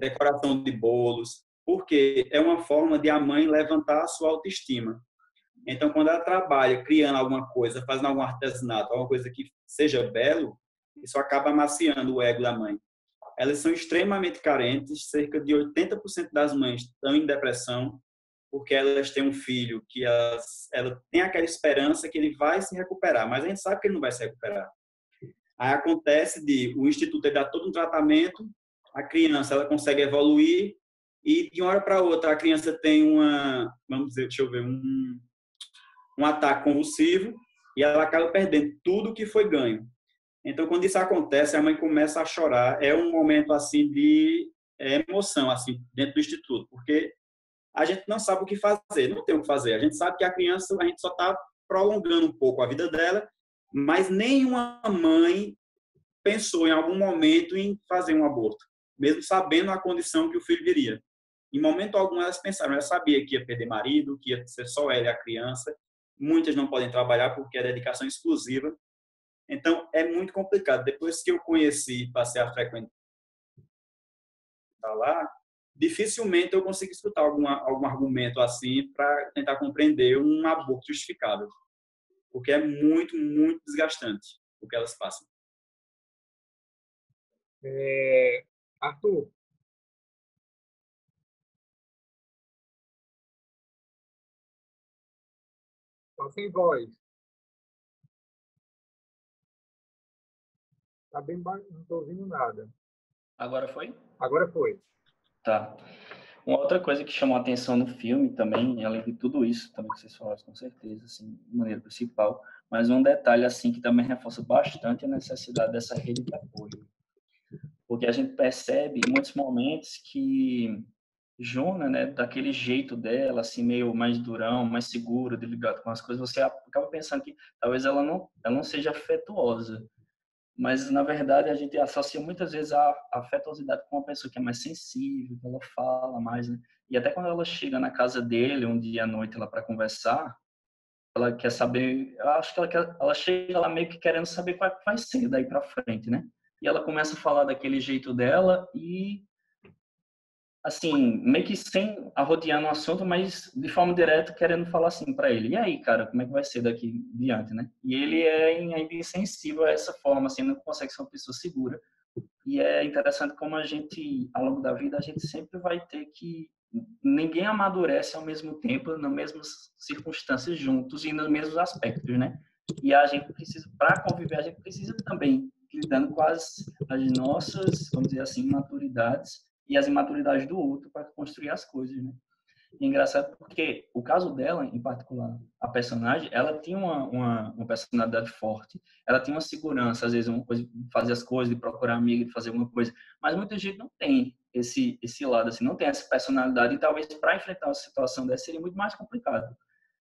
decoração de bolos, porque é uma forma de a mãe levantar a sua autoestima. Então, quando ela trabalha criando alguma coisa, fazendo algum artesanato, alguma coisa que seja belo, isso acaba amaciando o ego da mãe. Elas são extremamente carentes, cerca de 80% das mães estão em depressão, porque elas têm um filho que ela tem aquela esperança que ele vai se recuperar, mas a gente sabe que ele não vai se recuperar. Aí acontece o instituto ele dá todo um tratamento, a criança ela consegue evoluir e de uma hora para outra a criança tem um ataque convulsivo e ela acaba perdendo tudo que foi ganho. Então, quando isso acontece, a mãe começa a chorar. É um momento assim de emoção assim dentro do instituto, porque a gente não sabe o que fazer, não tem o que fazer. A gente sabe que a criança, a gente só está prolongando um pouco a vida dela, mas nenhuma mãe pensou em algum momento em fazer um aborto, mesmo sabendo a condição que o filho viria. Em momento algum elas pensaram, ela sabia que ia perder marido, que ia ser só ela e a criança. Muitas não podem trabalhar porque é dedicação exclusiva. Então, é muito complicado. Depois que eu conheci, passei a frequentar lá, dificilmente eu consigo escutar algum argumento assim para tentar compreender um aborto justificável. Porque é muito, muito desgastante o que elas passam. Arthur, tá sem voz. Tá bem baixo, não estou ouvindo nada. Agora foi? Agora foi. Tá. Uma outra coisa que chamou a atenção no filme também, além de tudo isso, também que vocês falaram com certeza, assim, de maneira principal, mas um detalhe, assim, que também reforça bastante a necessidade dessa rede de apoio. Porque a gente percebe em muitos momentos que Juna, né, daquele jeito dela, assim, meio mais durão, mais seguro, ligado com as coisas, você acaba pensando que talvez ela não seja afetuosa. Mas, na verdade, a gente associa muitas vezes a afetuosidade com uma pessoa que é mais sensível, que ela fala mais, né? E até quando ela chega na casa dele, um dia à noite, lá para conversar, ela quer saber, eu acho que ela chega lá meio que querendo saber qual vai ser daí para frente, né? E ela começa a falar daquele jeito dela e, assim, meio que sem arrodeando o assunto, mas de forma direta querendo falar assim para ele. E aí, cara, como é que vai ser daqui em diante, né? E ele é ainda insensível a essa forma, assim, não consegue ser uma pessoa segura. E é interessante como a gente, ao longo da vida, a gente sempre vai ter que... Ninguém amadurece ao mesmo tempo, nas mesmas circunstâncias juntos e nos mesmos aspectos, né? E a gente precisa, para conviver, a gente precisa também lidando com as nossas, vamos dizer assim, imaturidades e as imaturidades do outro para construir as coisas, né? E é engraçado porque o caso dela, em particular, a personagem, ela tinha uma personalidade forte, ela tinha uma segurança, às vezes, uma coisa de fazer as coisas, de procurar amigo, de fazer alguma coisa, mas muita gente não tem esse lado, assim, não tem essa personalidade, e talvez para enfrentar uma situação dessa seria muito mais complicado.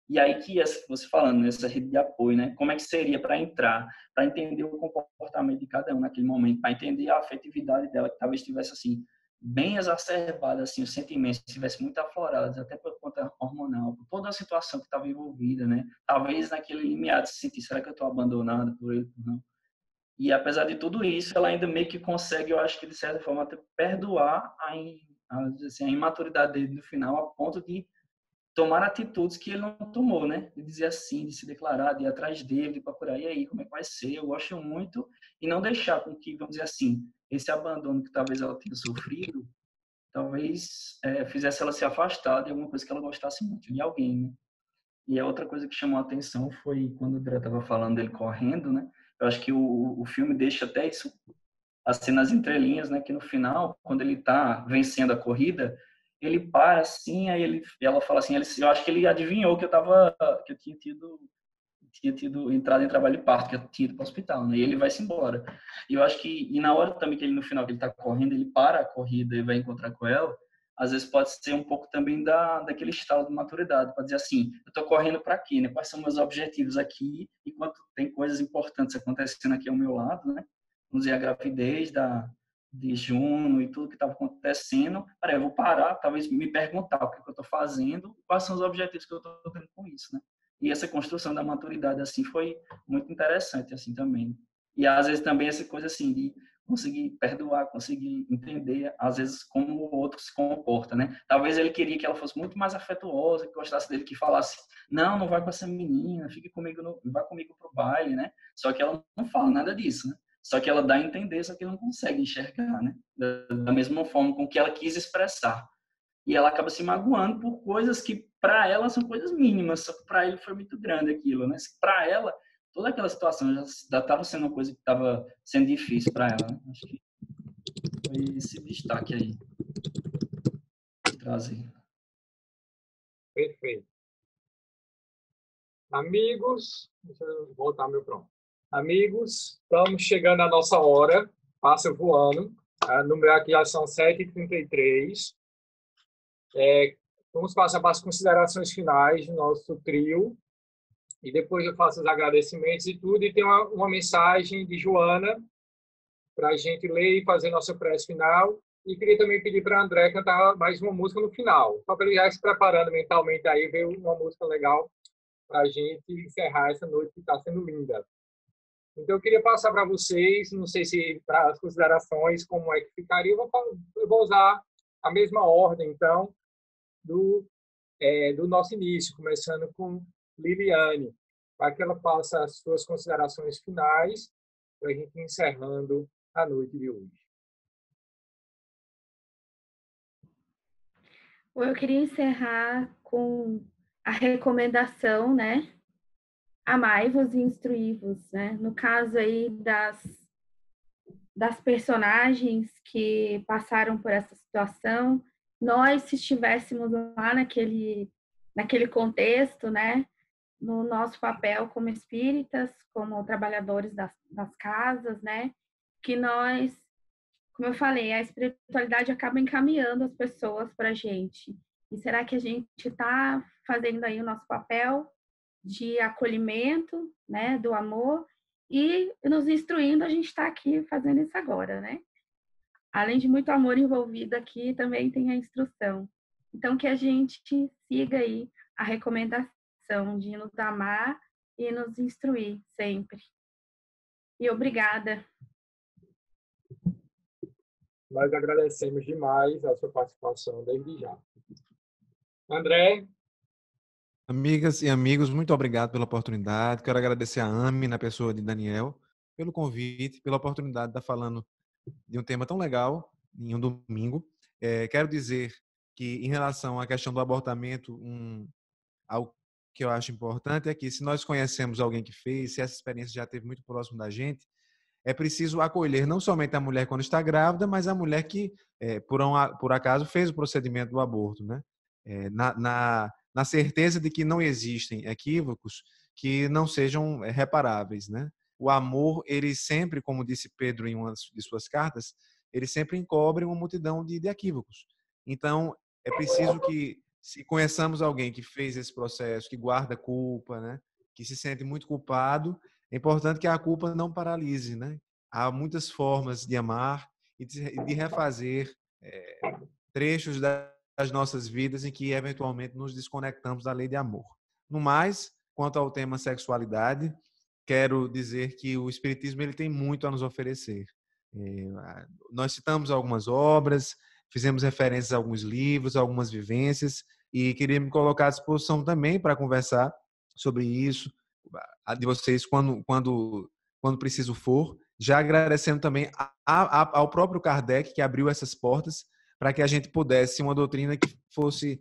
E aí que você falando nessa rede de apoio, né? Como é que seria para entrar, para entender o comportamento de cada um naquele momento, para entender a afetividade dela, que talvez estivesse assim bem exacerbada, assim, os sentimentos estivessem muito aflorados, até por conta hormonal, por toda a situação que estava envolvida, né? Talvez naquele limiar de se sentir, será que eu estou abandonada por ele ou não? E apesar de tudo isso, ela ainda meio que consegue, eu acho que de certa forma, até perdoar a imaturidade dele no final, a ponto de tomar atitudes que ele não tomou, né? De dizer assim, de se declarar, de ir atrás dele, de procurar, e aí, como é que vai ser? Eu gosto muito, e não deixar com que, vamos dizer assim, esse abandono que talvez ela tenha sofrido, talvez fizesse ela se afastar de alguma coisa que ela gostasse muito, de alguém, né? E a outra coisa que chamou a atenção foi quando o André estava falando dele correndo, né? Eu acho que o filme deixa até isso, assim, nas entrelinhas, né? Que no final, quando ele está vencendo a corrida, ele para assim, aí ela fala assim, eu acho que ele adivinhou que eu tinha tido entrado em trabalho de parto, que eu tinha ido para o hospital, né? E ele vai-se embora. E eu acho que, e na hora também que ele, no final, que ele está correndo, ele para a corrida e vai encontrar com ela, às vezes pode ser um pouco também daquele estado de maturidade, para dizer assim, eu estou correndo para quê, né? Quais são meus objetivos aqui, enquanto tem coisas importantes acontecendo aqui ao meu lado, né? Vamos dizer, a gravidez de Juno e tudo que estava acontecendo. Peraí, eu vou parar, talvez me perguntar o que eu estou fazendo, quais são os objetivos que eu estou tendo com isso, né? E essa construção da maturidade, assim, foi muito interessante, assim, também. E, às vezes, também essa coisa, assim, de conseguir perdoar, conseguir entender, às vezes, como o outro se comporta, né? Talvez ele queria que ela fosse muito mais afetuosa, que gostasse dele, que falasse, não, não vai com essa menina, fique comigo, vai comigo pro baile, né? Só que ela não fala nada disso, né? Só que ela dá a entender, só que não consegue enxergar, né? Da mesma forma com que ela quis expressar. E ela acaba se magoando por coisas que, para ela, são coisas mínimas, só que para ele foi muito grande aquilo, né? Para ela, toda aquela situação já estava sendo uma coisa que estava sendo difícil para ela, né? Acho que foi esse destaque aí de trazer. Perfeito. Amigos, deixa eu voltar meu pronto. Amigos, estamos chegando à nossa hora, passa voando. No meu aqui já são 7h33. Vamos passar para as considerações finais do nosso trio. E depois eu faço os agradecimentos e tudo. E tem uma mensagem de Joana para a gente ler e fazer nossa prece final. E queria também pedir para a André cantar mais uma música no final. Só para ele já se preparando mentalmente aí, ver uma música legal para a gente encerrar essa noite que está sendo linda. Então, eu queria passar para vocês, não sei se para as considerações, como é que ficaria, eu vou usar a mesma ordem, então, do nosso início, começando com Liliane, para que ela faça as suas considerações finais, para a gente ir encerrando a noite de hoje. Eu queria encerrar com a recomendação, né? Amai-vos e instruí-vos, né? No caso aí das personagens que passaram por essa situação, nós, se estivéssemos lá naquele contexto, né? No nosso papel como espíritas, como trabalhadores das casas, né? Que nós, como eu falei, a espiritualidade acaba encaminhando as pessoas para a gente. E será que a gente está fazendo aí o nosso papel de acolhimento, né, do amor, e nos instruindo, a gente está aqui fazendo isso agora, né? Além de muito amor envolvido aqui, também tem a instrução. Então, que a gente siga aí a recomendação de nos amar e nos instruir sempre. E obrigada. Nós agradecemos demais a sua participação desde já. André? Amigas e amigos, muito obrigado pela oportunidade. Quero agradecer a AME, na pessoa de Daniel, pelo convite, pela oportunidade de estar falando de um tema tão legal em um domingo. Quero dizer que, em relação à questão do abortamento, algo que eu acho importante é que, se nós conhecemos alguém que fez, se essa experiência já esteve muito próximo da gente, é preciso acolher não somente a mulher quando está grávida, mas a mulher que, por acaso, fez o procedimento do aborto, né? Na certeza de que não existem equívocos que não sejam reparáveis, né? O amor, ele sempre, como disse Pedro em uma de suas cartas, ele sempre encobre uma multidão de equívocos. Então, é preciso que, se conheçamos alguém que fez esse processo, que guarda culpa, né? Que se sente muito culpado, é importante que a culpa não paralise, né? Há muitas formas de amar e de refazer trechos das nossas vidas em que eventualmente nos desconectamos da lei de amor. No mais, quanto ao tema sexualidade, quero dizer que o Espiritismo ele tem muito a nos oferecer. Nós citamos algumas obras, fizemos referências a alguns livros, algumas vivências, e queria me colocar à disposição também para conversar sobre isso, de vocês quando preciso for, já agradecendo também ao próprio Kardec, que abriu essas portas para que a gente pudesse uma doutrina que fosse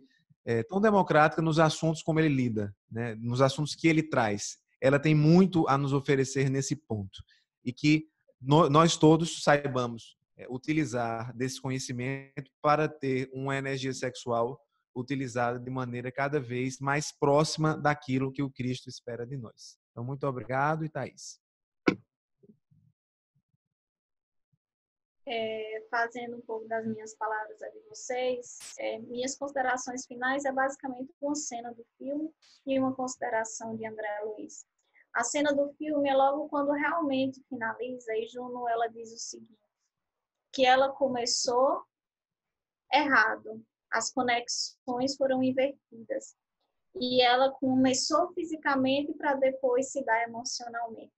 tão democrática nos assuntos como ele lida, né? Nos assuntos que ele traz. Ela tem muito a nos oferecer nesse ponto. E que nós todos saibamos utilizar desse conhecimento para ter uma energia sexual utilizada de maneira cada vez mais próxima daquilo que o Cristo espera de nós. Então, muito obrigado, e Thaís. Fazendo um pouco das minhas palavras a de vocês, minhas considerações finais é basicamente uma cena do filme e uma consideração de André Luiz. A cena do filme é logo quando realmente finaliza e Juno ela diz o seguinte, que ela começou errado. As conexões foram invertidas. E ela começou fisicamente para depois se dar emocionalmente.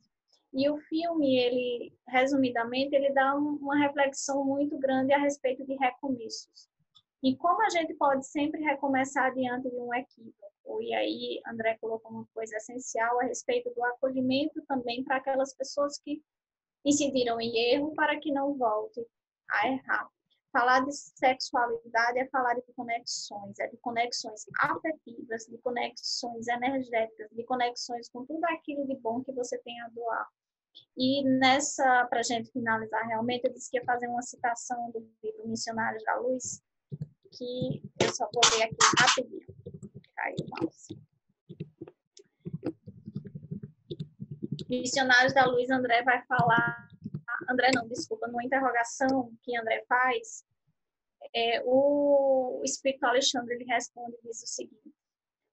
E o filme, ele, resumidamente, ele dá uma reflexão muito grande a respeito de recomeços. E como a gente pode sempre recomeçar diante de um equívoco. E aí, André colocou uma coisa essencial a respeito do acolhimento também para aquelas pessoas que incidiram em erro para que não volte a errar. Falar de sexualidade é falar de conexões afetivas, de conexões energéticas, de conexões com tudo aquilo de bom que você tem a doar. E nessa, para a gente finalizar realmente, eu disse que ia fazer uma citação do livro Missionários da Luz, que eu só vou ler aqui rapidinho. Caiu o mouse. Missionários da Luz, André vai falar... André não, desculpa, numa interrogação que André faz, o Espírito Alexandre ele responde e diz o seguinte: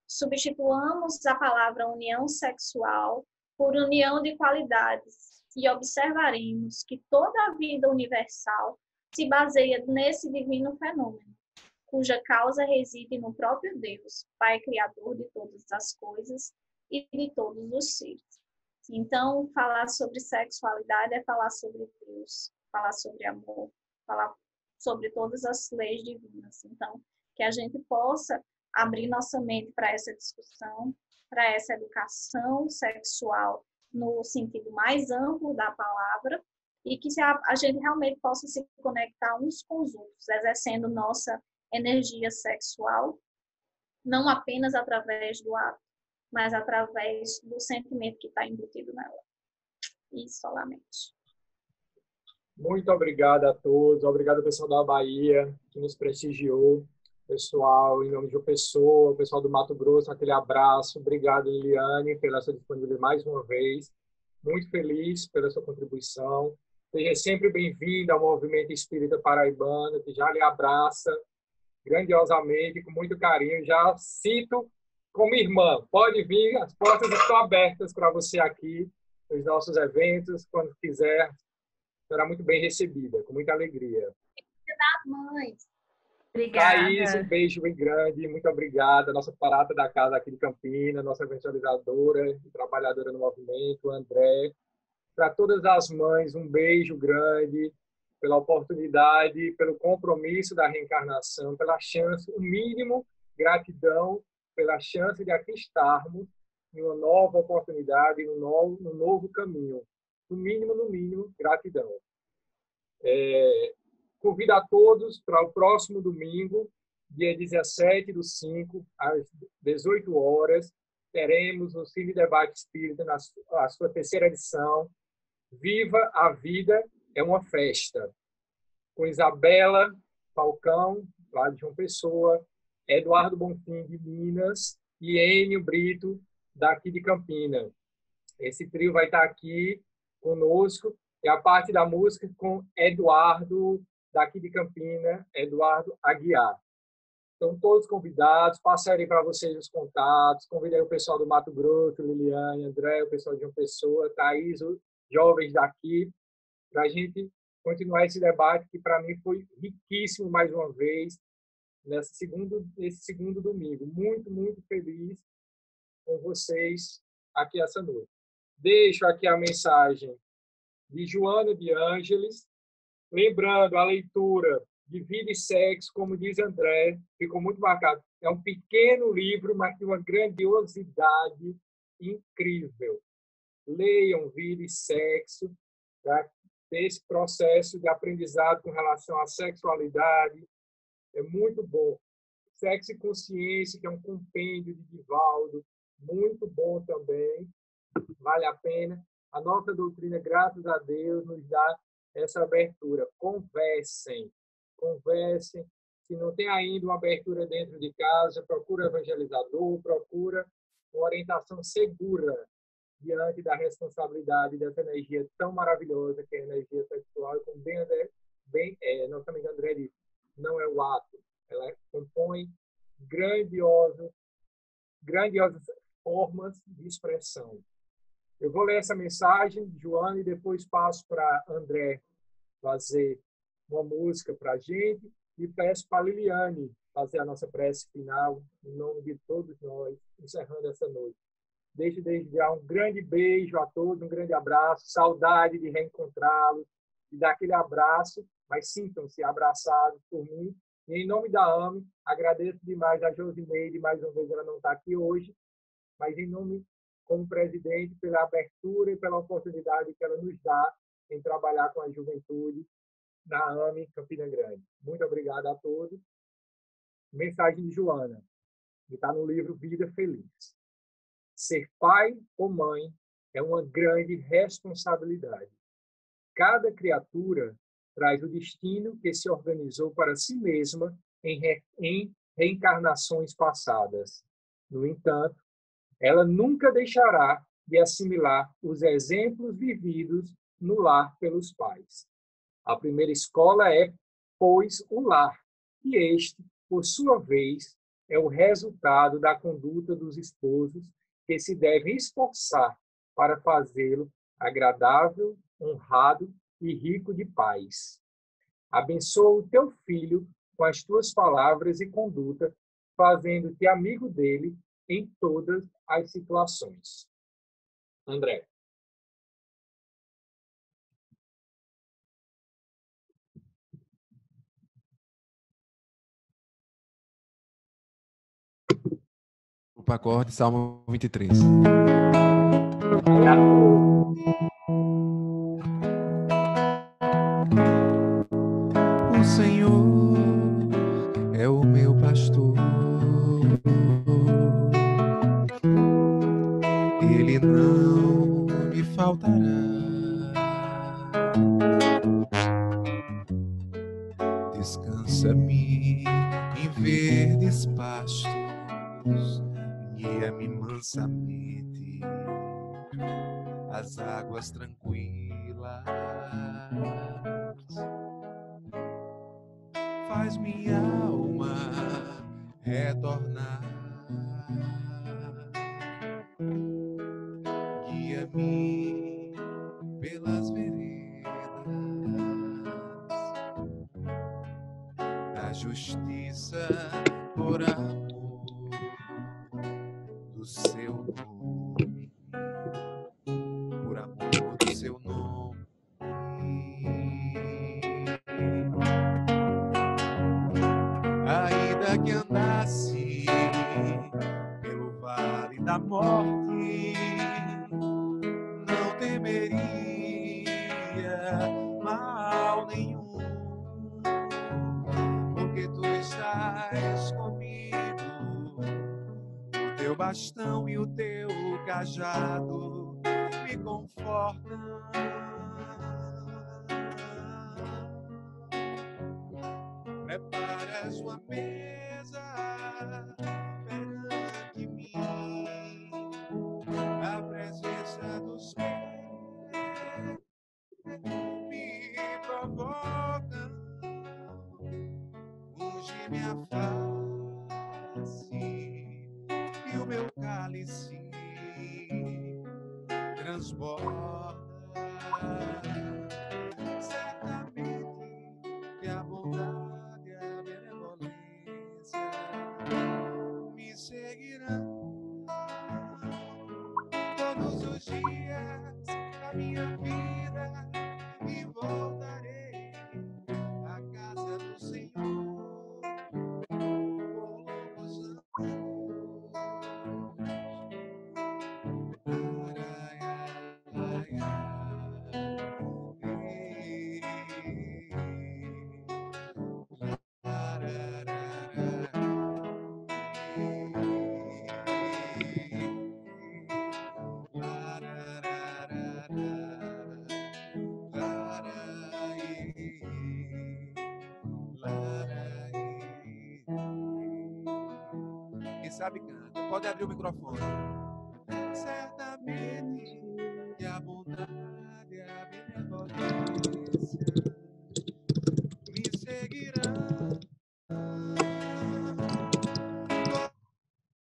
substituamos a palavra união sexual por união de qualidades e observaremos que toda a vida universal se baseia nesse divino fenômeno, cuja causa reside no próprio Deus, Pai Criador de todas as coisas e de todos os seres. Então, falar sobre sexualidade é falar sobre Deus, falar sobre amor, falar sobre todas as leis divinas. Então, que a gente possa abrir nossa mente para essa discussão, para essa educação sexual no sentido mais amplo da palavra, e que a gente realmente possa se conectar uns com os outros, exercendo nossa energia sexual, não apenas através do ato, mas através do sentimento que está embutido nela. E solamente. Muito obrigado a todos. Obrigado ao pessoal da Bahia, que nos prestigiou. Pessoal, em nome de uma pessoa, o pessoal do Mato Grosso, aquele abraço. Obrigado, Liliane, pela sua disponibilidade mais uma vez. Muito feliz pela sua contribuição. Seja sempre bem-vinda ao Movimento Espírita Paraibano, que já lhe abraça grandiosamente, com muito carinho. Já cito como irmã, pode vir, as portas estão abertas para você aqui, nos nossos eventos, quando quiser, será muito bem recebida, com muita alegria. Mães. Obrigada. Thaís, um beijo bem grande, muito obrigada, nossa parada da casa aqui de Campinas, nossa evangelizadora e trabalhadora no movimento, André. Para todas as mães, um beijo grande, pela oportunidade, pelo compromisso da reencarnação, pela chance, o mínimo, gratidão, pela chance de aqui estarmos em uma nova oportunidade, no novo caminho. No mínimo, gratidão. Convido a todos para o próximo domingo, dia 17/5, às 18 horas, teremos o Cine Debate Espírita, a sua terceira edição. Viva a Vida é uma Festa, com Isabela Falcão, lá de João Pessoa, Eduardo Bonfim, de Minas, e Enio Brito, daqui de Campinas. Esse trio vai estar aqui conosco, e a parte da música com Eduardo, daqui de Campinas, Eduardo Aguiar. Então, todos convidados, passarei para vocês os contatos, convidei o pessoal do Mato Grosso, Liliane, André, o pessoal de João Pessoa, Thaís, os jovens daqui, para a gente continuar esse debate, que para mim foi riquíssimo mais uma vez, nesse segundo domingo. Muito, muito feliz com vocês aqui essa noite. Deixo aqui a mensagem de Joana de Ângeles, lembrando a leitura de Vida e Sexo, como diz André, ficou muito marcado. É um pequeno livro, mas de uma grandiosidade incrível. Leiam Vida e Sexo, para ter esse processo de aprendizado com relação à sexualidade. É muito bom. Sexo e Consciência, que é um compêndio de Divaldo, muito bom também, vale a pena. A nossa doutrina, graças a Deus, nos dá essa abertura. Conversem. Se não tem ainda uma abertura dentro de casa, procura evangelizador, procura uma orientação segura diante da responsabilidade dessa energia tão maravilhosa que é a energia sexual. E como nosso amigo André disse, não é o ato, ela compõe grandiosas formas de expressão. Eu vou ler essa mensagem, Joana, e depois passo para André fazer uma música para a gente e peço para a Liliane fazer a nossa prece final, em nome de todos nós, encerrando essa noite. Deixo desde já um grande beijo a todos, um grande abraço, saudade de reencontrá-los, de dar aquele abraço, mas sintam-se abraçados por mim. E em nome da AME, agradeço demais a Josineide, mais uma vez ela não está aqui hoje, mas em nome, como presidente, pela abertura e pela oportunidade que ela nos dá em trabalhar com a juventude na AME Campina Grande. Muito obrigado a todos. Mensagem de Joana, que está no livro Vida Feliz. Ser pai ou mãe é uma grande responsabilidade. Cada criatura traz o destino que se organizou para si mesma em reencarnações passadas. No entanto, ela nunca deixará de assimilar os exemplos vividos no lar pelos pais. A primeira escola é, pois, o lar, e este, por sua vez, é o resultado da conduta dos esposos que se devem esforçar para fazê-lo agradável, honrado e rico de paz. Abençoa o teu filho com as tuas palavras e conduta, fazendo-te amigo dele em todas as situações. André. O acorde, Salmo 23. O Senhor é o meu pastor. Ele não me faltará. Descansa-me em verdes pastos, guia-me mansamente às águas tranquilas. Faz minha alma retornar. Guia-me pelas veredas da justiça por amor do seu nome, por amor do seu nome. Ainda que andasse pelo vale da morte, não temeria mal nenhum, porque tu estás comigo. O teu bastão e o teu cajado me confortam. Preparas uma mesa perante mim, a presença dos meus me provocam. Unge minha face e o meu cálice transborda. Certamente que a bondade e a benevolência me seguirão todos os dias da minha vida e voltarei à casa do Senhor por longos anos. Quem sabe canta, pode abrir o microfone. Certamente que a bondade e a benevolência me seguirão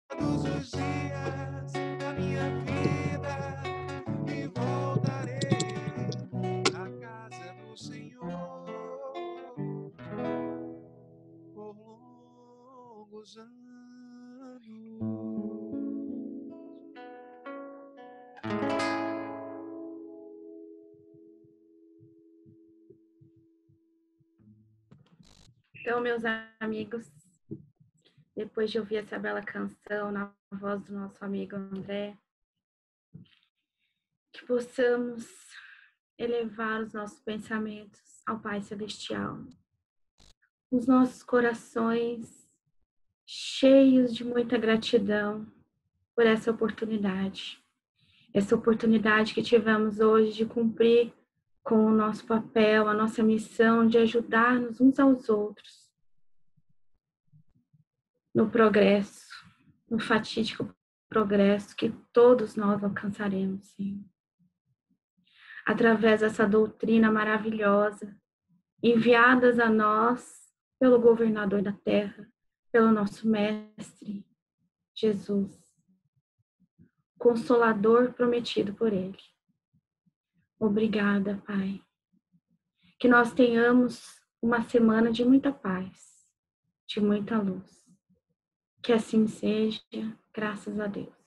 todos os dias da minha vida e voltarei à casa do Senhor anos. Então, meus amigos, depois de ouvir essa bela canção na voz do nosso amigo André, que possamos elevar os nossos pensamentos ao Pai Celestial, os nossos corações cheios de muita gratidão por essa oportunidade que tivemos hoje de cumprir com o nosso papel, a nossa missão de ajudar-nos uns aos outros no progresso, no fatídico progresso que todos nós alcançaremos, Senhor. Através dessa doutrina maravilhosa, enviadas a nós pelo governador da terra, pelo nosso mestre, Jesus, Consolador prometido por Ele. Obrigada, Pai. Que nós tenhamos uma semana de muita paz, de muita luz. Que assim seja, graças a Deus.